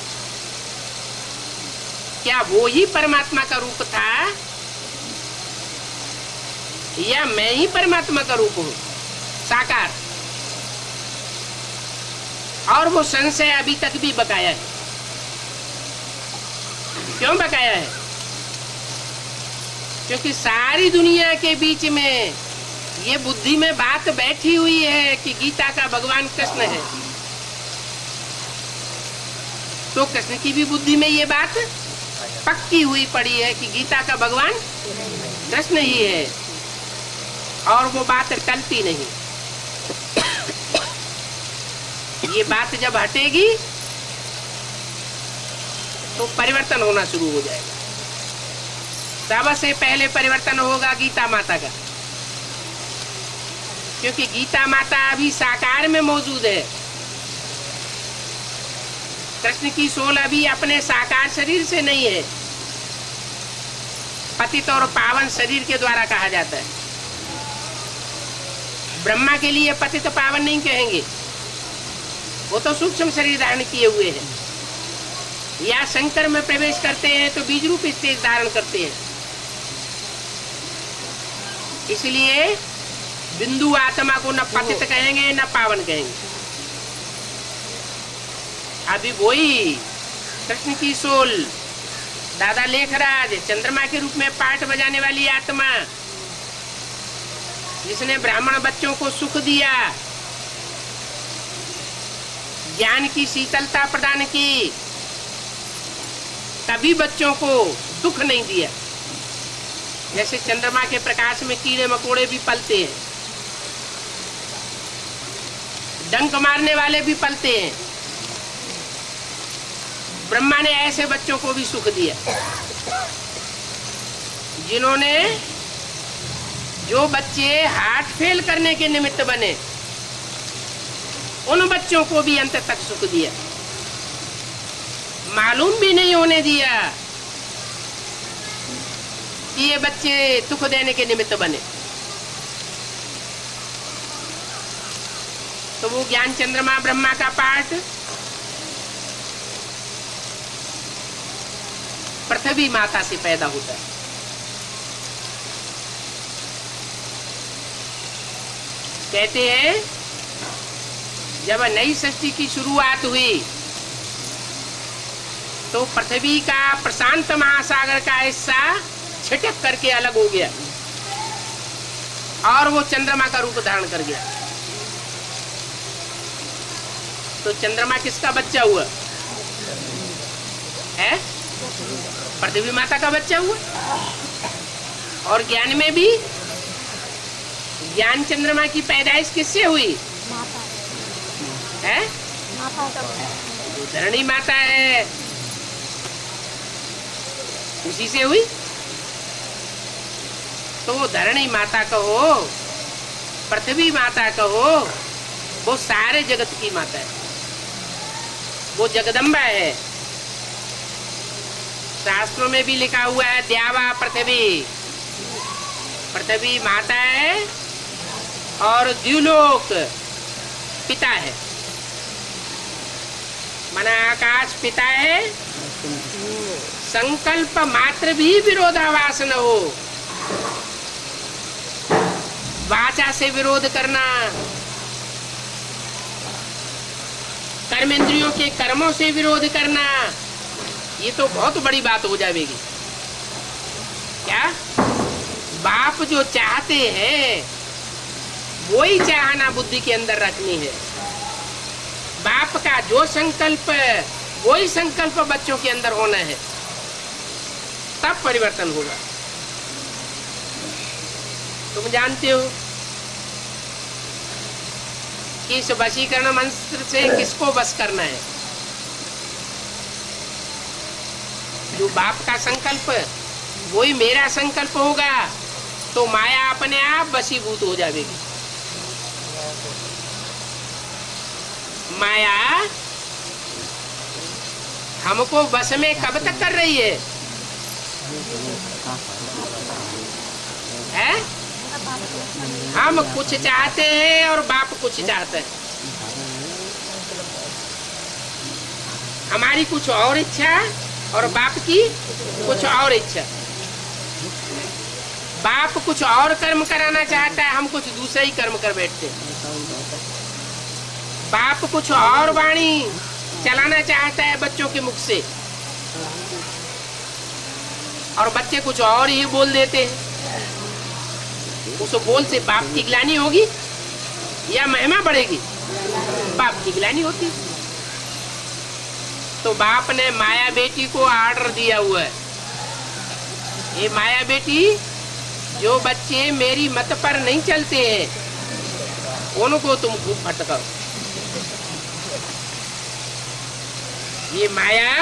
क्या वो ही परमात्मा का रूप था या मैं ही परमात्मा का रूप हूं साकार। और वो संशय अभी तक भी बकाया है। क्यों बकाया है? क्योंकि सारी दुनिया के बीच में ये बुद्धि में बात बैठी हुई है कि गीता का भगवान कृष्ण है। तो कृष्ण की भी बुद्धि में ये बात पक्की हुई पड़ी है कि गीता का भगवान कृष्ण ही है, और वो बात टलती नहीं। ये बात जब हटेगी तो परिवर्तन होना शुरू हो जाएगा। सबसे पहले परिवर्तन होगा गीता माता का, क्योंकि गीता माता अभी साकार में मौजूद है। कृष्ण की सोल अभी अपने साकार शरीर से नहीं है, पतित और पावन शरीर के द्वारा कहा जाता है। ब्रह्मा के लिए पतित पावन नहीं कहेंगे, वो तो सूक्ष्म शरीर धारण किए हुए हैं। या शंकर में प्रवेश करते हैं तो बीज रूप स्टेज धारण करते हैं। इसलिए बिंदु आत्मा को न पतित कहेंगे न पावन कहेंगे। अभी वही कृष्ण की सोल दादा लेखराज चंद्रमा के रूप में पाठ बजाने वाली आत्मा, जिसने ब्राह्मण बच्चों को सुख दिया, ज्ञान की शीतलता प्रदान की, कभी बच्चों को दुख नहीं दिया। जैसे चंद्रमा के प्रकाश में कीड़े मकोड़े भी पलते हैं, डंक मारने वाले भी पलते हैं, ब्रह्मा ने ऐसे बच्चों को भी सुख दिया, जिन्होंने जो बच्चे हार्ट फेल करने के निमित्त बने, उन बच्चों को भी अंत तक सुख दिया। मालूम भी नहीं होने दिया कि ये बच्चे दुख देने के निमित्त बने। तो वो ज्ञान चंद्रमा ब्रह्मा का पाठ पृथ्वी माता से पैदा होता है। कहते हैं जब नई सृष्टि की शुरुआत हुई तो पृथ्वी का प्रशांत महासागर का हिस्सा छिटक करके अलग हो गया और वो चंद्रमा का रूप धारण कर गया। तो चंद्रमा किसका बच्चा हुआ है? पृथ्वी माता का बच्चा हुआ। और ज्ञान में भी ज्ञान चंद्रमा की पैदाइश किससे हुई है? धरणी माता है, उसी से हुई। तो धरणी माता कहो, पृथ्वी माता कहो, वो सारे जगत की माता है, वो जगदम्बा है। शास्त्रों में भी लिखा हुआ है द्यावा पृथ्वी, पृथ्वी माता है और द्युलोक पिता है। मना आकाश पिता है। संकल्प मात्र भी विरोधाभास न हो, वाचा से विरोध करना, कर्मेंद्रियों के कर्मों से विरोध करना, ये तो बहुत बड़ी बात हो जाएगी। क्या बाप जो चाहते हैं वही चाहना बुद्धि के अंदर रखनी है। बाप का जो संकल्प वही संकल्प बच्चों के अंदर होना है, तब परिवर्तन होगा। तुम जानते हो कि इस वशीकरण मंत्र से किसको बस करना है? जो बाप का संकल्प वही मेरा संकल्प होगा तो माया अपने आप वशीभूत हो जाएगी। माया हमको बस में कब तक कर रही है? हम कुछ चाहते हैं और बाप कुछ चाहता है। हमारी कुछ और इच्छा और बाप की कुछ और इच्छा। बाप कुछ और कर्म कराना चाहता है, हम कुछ दूसरा ही कर्म कर बैठते हैं। बाप कुछ और वाणी चलाना चाहता है बच्चों के मुख से, और बच्चे कुछ और ही बोल देते हैं। उस बोल से बाप की ग्लानि होगी या महिमा बढ़ेगी? बाप की ग्लानि होती। तो बाप ने माया बेटी को ऑर्डर दिया हुआ है, ये माया बेटी जो बच्चे मेरी मत पर नहीं चलते हैं उनको तुम खूब भटकाओ। ये माया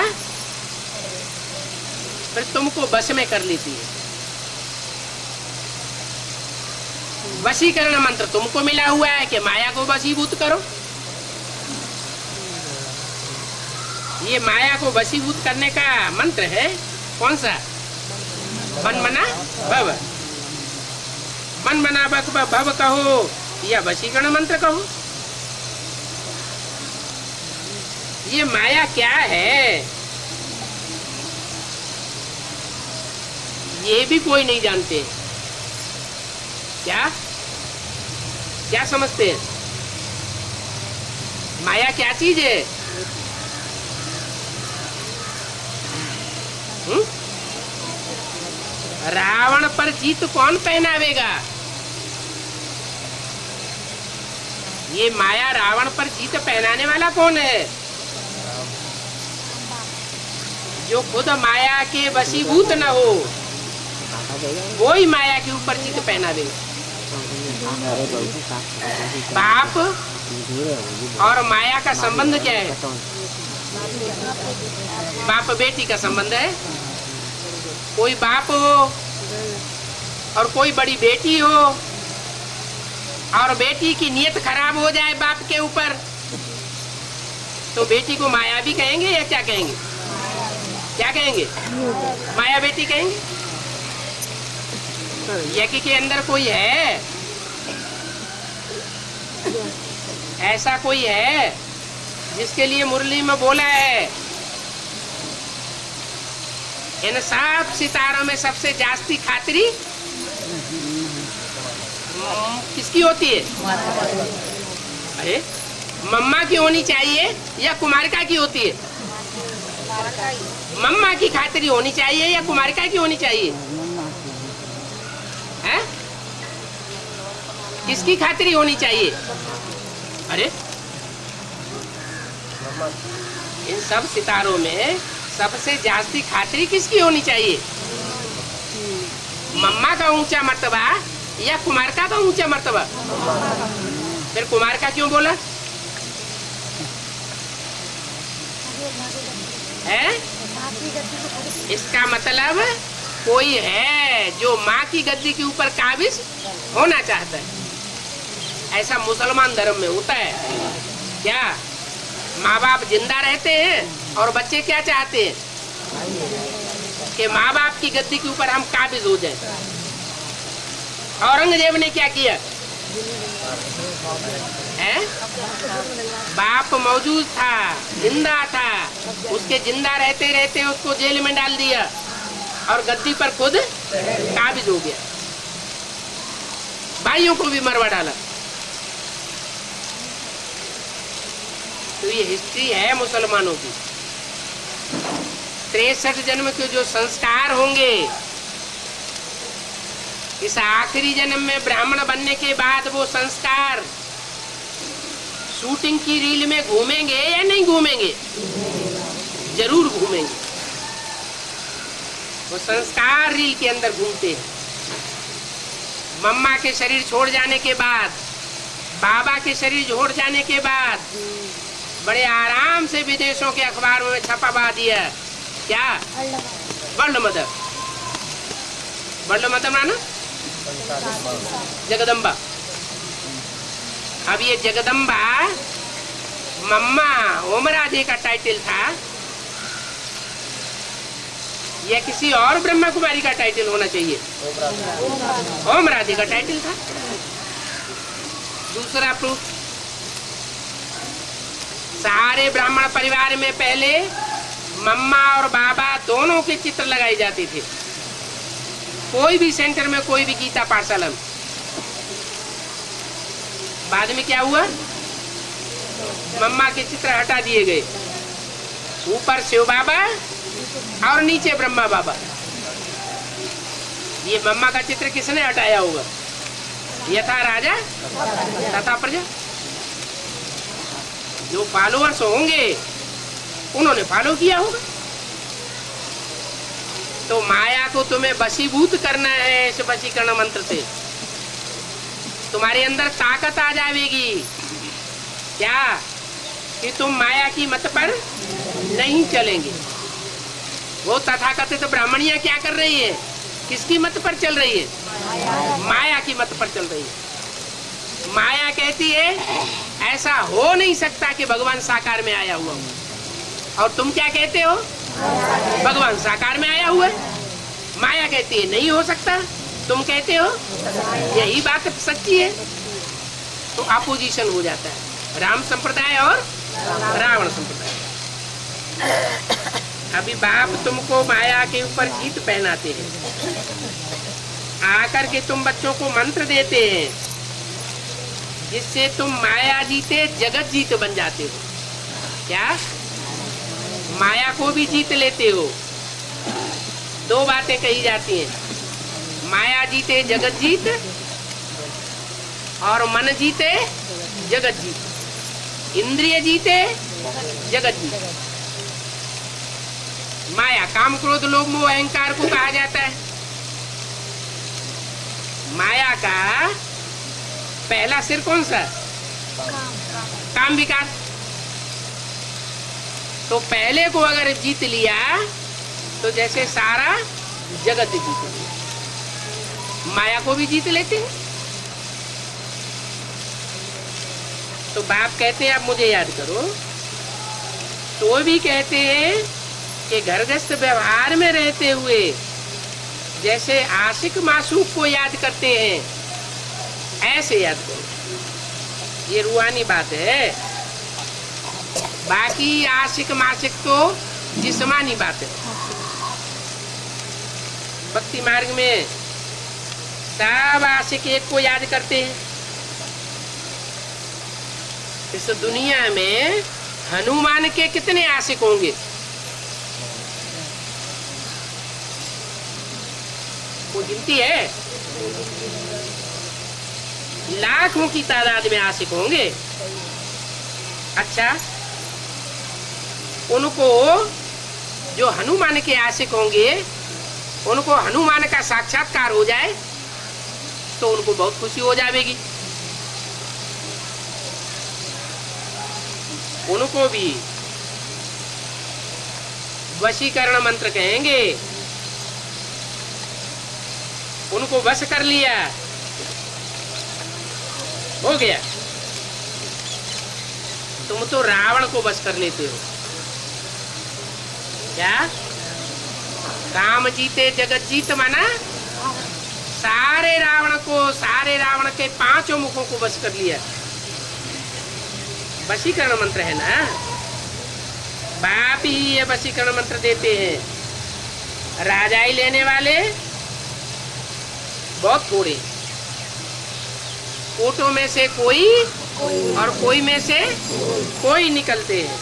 फिर तुमको बस में कर लेती है। वशीकरण मंत्र तुमको मिला हुआ है कि माया को वशीभूत करो। ये माया को वशीभूत करने का मंत्र है कौन सा? मन मना भव। मन मना भव कहो या वशीकरण मंत्र कहो। ये माया क्या है ये भी कोई नहीं जानते। क्या क्या समझते हैं? माया क्या चीज है? रावण पर जीत कौन पहनावेगा? ये माया रावण पर जीत पहनाने वाला कौन है? जो खुद माया के वशीभूत न हो वो ही माया के ऊपर जीत पहनावेगा। बाप और माया का संबंध क्या है? बाप बेटी का संबंध है। कोई बाप हो और कोई बड़ी बेटी हो और बेटी की नीयत खराब हो जाए बाप के ऊपर तो बेटी को माया भी कहेंगे या क्या कहेंगे? क्या कहेंगे? माया बेटी कहेंगे। यज्ञ के अंदर कोई है ऐसा कोई है जिसके लिए मुरली में बोला है इन सब सितारों में सबसे जास्ती खातिरी किसकी होती है? अरे मम्मा की होनी चाहिए या कुमारिका की होती है? मम्मा की खातिरी होनी चाहिए या कुमारिका की होनी चाहिए? है? किसकी खातिरी होनी चाहिए? अरे इन सब सितारों में सबसे जास्ती खातिरी किसकी होनी चाहिए? मम्मा का ऊंचा मर्तबा या कुमारिका का ऊंचा मर्तबा? फिर कुमारिका क्यों बोला है? इसका मतलब कोई है जो माँ की गद्दी के ऊपर काबिज होना चाहता है। ऐसा मुसलमान धर्म में होता है। क्या माँ बाप जिंदा रहते हैं और बच्चे क्या चाहते हैं कि माँ बाप की गद्दी के ऊपर हम काबिज हो जाए। औरंगजेब ने क्या किया है? बाप मौजूद था, जिंदा था, उसके जिंदा रहते रहते उसको जेल में डाल दिया और गद्दी पर खुद काबिज हो गया। भाइयों को भी मरवा डाला। तो ये हिस्ट्री है मुसलमानों की। 63 जन्म के जो संस्कार होंगे इस आखिरी जन्म में ब्राह्मण बनने के बाद वो संस्कार शूटिंग की रील में घूमेंगे या नहीं घूमेंगे? जरूर घूमेंगे। वो संस्कार रील के अंदर घूमते हैं। मम्मा के शरीर छोड़ जाने के बाद, बाबा के शरीर छोड़ जाने के बाद बड़े आराम से विदेशों के अखबारों में छपवा दिया। क्या? World mother. वर्ल्ड मदर माना जगदम्बा। अब ये जगदम्बा मम्मा ओम राधे का टाइटल था या किसी और ब्रह्मा कुमारी का टाइटल होना चाहिए? ओम राधे का टाइटल था। दूसरा प्रूफ, सारे ब्राह्मण परिवार में पहले मम्मा और बाबा दोनों के चित्र लगाए जाते थे। कोई भी सेंटर में कोई भी गीता पाठशाला में। बाद में क्या हुआ? मम्मा के चित्र हटा दिए गए। ऊपर शिव बाबा और नीचे ब्रह्मा बाबा। ये मम्मा का चित्र किसने हटाया होगा? यथा राजा तथा प्रजा। जो फॉलोअर्स होंगे उन्होंने फॉलो किया होगा। तो माया को तुम्हें वशीभूत करना है इस वशीकरण मंत्र से। तुम्हारे अंदर ताकत आ जाएगी। क्या? कि तुम माया की मत पर नहीं चलेंगे। वो तथाकथित ब्राह्मणियां क्या कर रही है? किसकी मत पर चल रही है? माया की मत पर चल रही है। माया कहती है ऐसा हो नहीं सकता कि भगवान साकार में आया हुआ हो। और तुम क्या कहते हो? भगवान साकार में आया हुआ है। माया कहती है नहीं हो सकता, तुम कहते हो यही बात सच्ची है। तो अपोजिशन हो जाता है, राम संप्रदाय और रावण संप्रदाय। अभी बाप तुमको माया के ऊपर जीत पहनाते हैं, आकर के तुम बच्चों को मंत्र देते हैं जिससे तुम माया जीते जगत जीत बन जाते हो। क्या? माया को भी जीत लेते हो। दो बातें कही जाती हैं, माया जीते जगत जीत और मन जीते जगत जीत। इंद्रिय जीते जगत जीत। माया काम क्रोध लोभ मोह अहंकार को कहा जाता है। माया का पहला सिर कौन सा? काम विकार। तो पहले को अगर जीत लिया तो जैसे सारा जगत जीत लिया। माया को भी जीत लेते हैं। तो बाप कहते हैं आप मुझे याद करो, तो भी कहते हैं कि घरगृहस्थ व्यवहार में रहते हुए जैसे आशिक मासूक को याद करते हैं ऐसे याद करो। ये रूहानी बात है। बाकी आशिक माशिक तो जिस्मानी बात है। भक्ति मार्ग में सब आशिक एक को याद करते हैं। इस दुनिया में हनुमान के कितने आशिक होंगे? वो गिनती है? लाखों की तादाद में आशिक होंगे। अच्छा, उनको जो हनुमान के आशिक होंगे उनको हनुमान का साक्षात्कार हो जाए तो उनको बहुत खुशी हो जाएगी। उनको भी वशीकरण मंत्र कहेंगे। उनको वश कर लिया, हो गया। तुम तो रावण को वश कर लेते हो। क्या? काम जीते जगत जीत माना सारे रावण को, सारे रावण के पांचों मुखों को वश कर लिया। वशीकरण मंत्र है ना, बाप ही ये वशीकरण मंत्र देते हैं। राजाई लेने वाले बहुत थोड़े, कोटों में से कोई और कोई में से कोई निकलते हैं।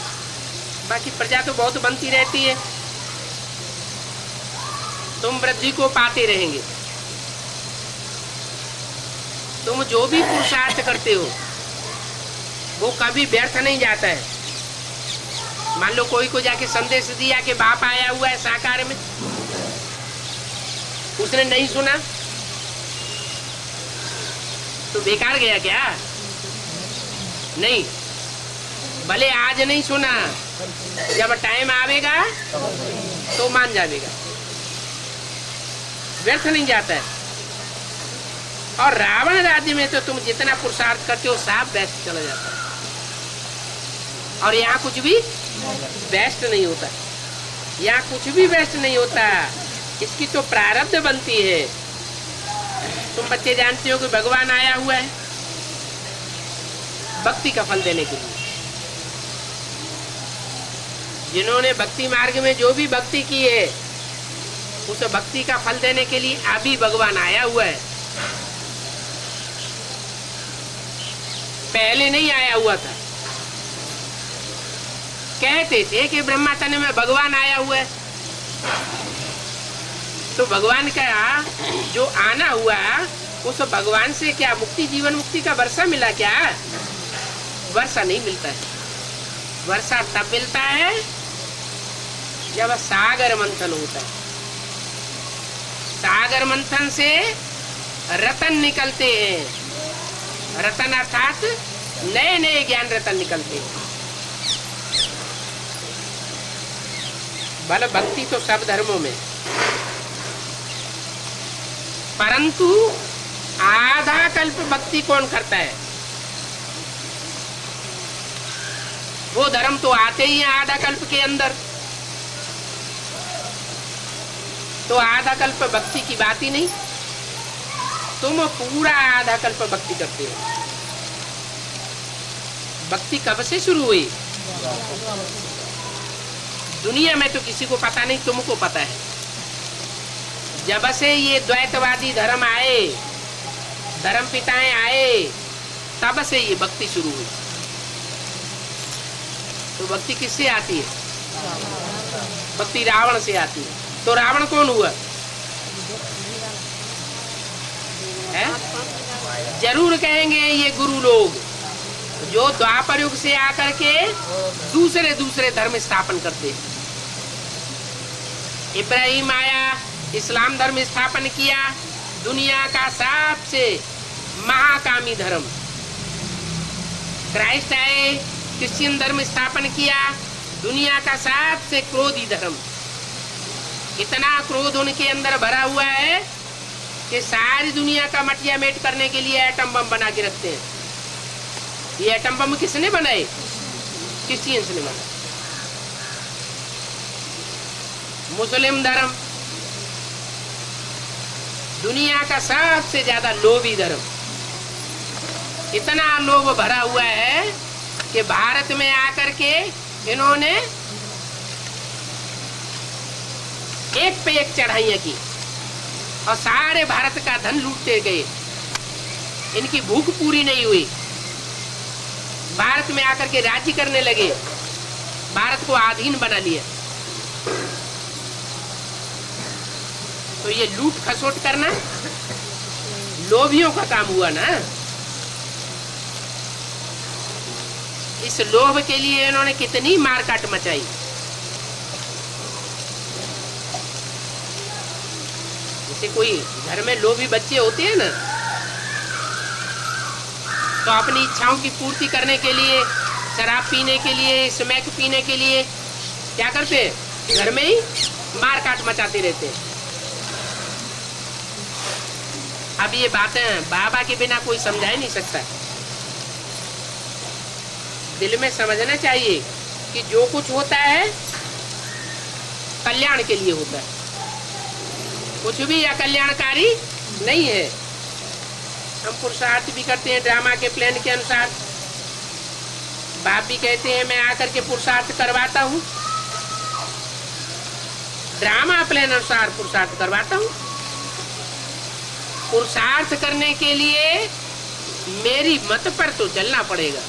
बाकी प्रजा तो बहुत बनती रहती है। तुम वृद्धि को पाते रहेंगे। तुम जो भी पुरुषार्थ करते हो वो कभी व्यर्थ नहीं जाता है। मान लो कोई को जाके संदेश दिया कि बाप आया हुआ है साकार में, उसने नहीं सुना तो बेकार गया क्या? नहीं, भले आज नहीं सुना, जब टाइम आवेगा तो मान जाएगा। व्यर्थ नहीं जाता है। और रावण राज्य में तो तुम जितना पुरुषार्थ करते हो सब बेस्ट चला जाता है। और यहाँ कुछ भी बेस्ट नहीं होता, यहाँ कुछ भी बेस्ट नहीं होता। इसकी तो प्रारब्ध बनती है। तुम बच्चे जानते हो कि भगवान आया हुआ है भक्ति का फल देने के लिए। जिन्होंने भक्ति मार्ग में जो भी भक्ति की है उस भक्ति का फल देने के लिए अभी भगवान आया हुआ है। पहले नहीं आया हुआ था। कहते थे कि ब्रह्मा तन में भगवान आया हुआ है। तो भगवान का जो आना हुआ उस भगवान से क्या मुक्ति, जीवन मुक्ति का वर्षा मिला क्या? वर्षा नहीं मिलता है। वर्षा तब मिलता है जब सागर मंथन होता है। सागर मंथन से रतन निकलते हैं। रतन अर्थात नए नए ज्ञान रतन निकलते हैं। बल भक्ति तो सब धर्मों में, परंतु आधा कल्प भक्ति कौन करता है? वो धर्म तो आते ही हैं आधा कल्प के अंदर। तो आधा कल्प भक्ति की बात ही नहीं। तुम पूरा आधा कल्प भक्ति करते हो। भक्ति कब से शुरू हुई? दुनिया में तो किसी को पता नहीं, तुमको पता है। जब से ये द्वैतवादी धर्म आए, धर्म पिताएं आए, तब से ये भक्ति शुरू हुई। तो भक्ति किससे आती है? भक्ति रावण से आती है। तो रावण कौन हुआ है? जरूर कहेंगे ये गुरु लोग जो द्वापर युग से आकर के दूसरे दूसरे धर्म स्थापन करते हैं। इब्राहिम आया, इस्लाम धर्म स्थापन किया, दुनिया का सबसे महाकामी धर्म। क्राइस्ट आए, क्रिश्चियन धर्म स्थापन किया, दुनिया का सबसे क्रोधी धर्म। इतना क्रोध उनके अंदर भरा हुआ है कि सारी दुनिया का मटिया मेट करने के लिए एटम बम बना के रखते हैं। ये एटम बम किसने बनाए? क्रिश्चियंस ने बनाए। मुस्लिम धर्म दुनिया का सबसे ज्यादा लोभी धर्म। इतना लोभ भरा हुआ है कि भारत में आकर के इन्होंने एक पे एक चढ़ाइयां की और सारे भारत का धन लूटते गए। इनकी भूख पूरी नहीं हुई, भारत में आकर के राज्य करने लगे, भारत को अधीन बना लिया। तो ये लूट खसोट करना लोभियों का काम हुआ ना। इस लोभ के लिए इन्होंने कितनी मारकाट मचाई। जैसे कोई घर में लोभी बच्चे होते हैं ना, तो अपनी इच्छाओं की पूर्ति करने के लिए, शराब पीने के लिए, स्मैक पीने के लिए क्या करते हैं? घर में ही मारकाट मचाते रहते हैं। अब ये बातें बाबा के बिना कोई समझा ही नहीं सकता। दिल में समझना चाहिए कि जो कुछ होता है कल्याण के लिए होता है, कुछ भी अकल्याणकारी नहीं है। हम पुरुषार्थ भी करते हैं ड्रामा के प्लान के अनुसार। बाप भी कहते हैं मैं आकर के पुरुषार्थ करवाता हूँ, ड्रामा प्लान अनुसार पुरुषार्थ करवाता हूँ। पुरुषार्थ करने के लिए मेरी मत पर तो चलना पड़ेगा।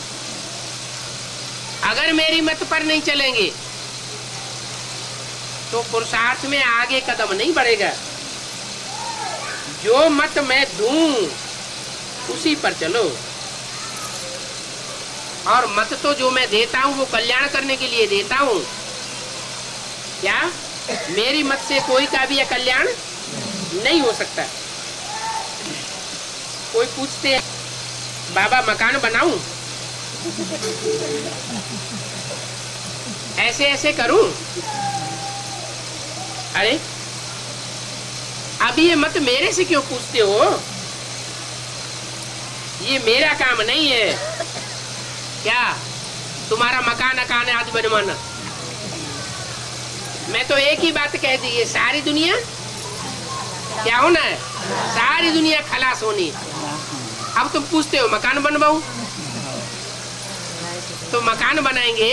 अगर मेरी मत पर नहीं चलेंगे तो पुरुषार्थ में आगे कदम नहीं बढ़ेगा। जो मत मैं दूं उसी पर चलो। और मत तो जो मैं देता हूं वो कल्याण करने के लिए देता हूं। क्या मेरी मत से कोई का भी कल्याण नहीं हो सकता। कोई पूछते हैं बाबा मकान बनाऊं, ऐसे ऐसे करूं? अरे अब ये मत मेरे से क्यों पूछते हो? ये मेरा काम नहीं है। क्या तुम्हारा मकान अकान आदि बनवाना? मैं तो एक ही बात कह दी, ये सारी दुनिया क्या होना है? सारी दुनिया खलास होनी। अब तुम पूछते हो मकान बनवाऊं, तो मकान बनाएंगे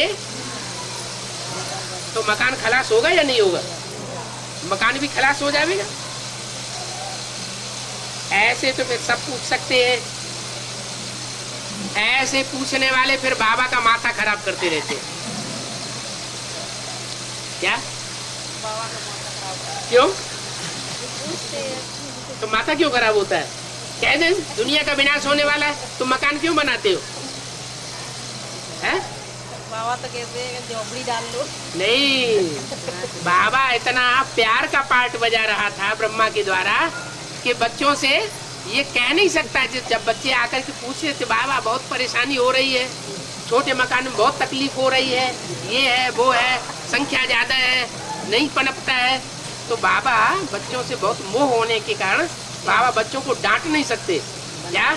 तो मकान खलास होगा या नहीं होगा? मकान भी खलास हो जाएगा। ऐसे तो फिर सब पूछ सकते हैं। ऐसे पूछने वाले फिर बाबा का माथा खराब करते रहते हैं। क्या बाबा का माथा खराब क्यों? तो माथा क्यों खराब होता है? कह दें दुनिया का विनाश होने वाला है, तो मकान क्यों बनाते हो? है बाबा तो कहते हैं झोपड़ी डाल लो। नहीं, बाबा इतना प्यार का पार्ट बजा रहा था ब्रह्मा के द्वारा कि बच्चों से ये कह नहीं सकता। जब बच्चे आकर के पूछे थे बाबा बहुत परेशानी हो रही है, छोटे मकान में बहुत तकलीफ हो रही है, ये है वो है, संख्या ज्यादा है, नहीं पनपता है, तो बाबा बच्चों से बहुत मोह होने के कारण बाबा बच्चों को डांट नहीं सकते। क्या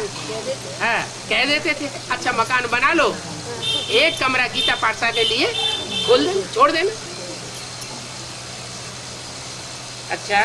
हाँ कह देते थे अच्छा मकान बना लो, एक कमरा गीता पाठशाला के लिए खोल देना, छोड़ देना। अच्छा,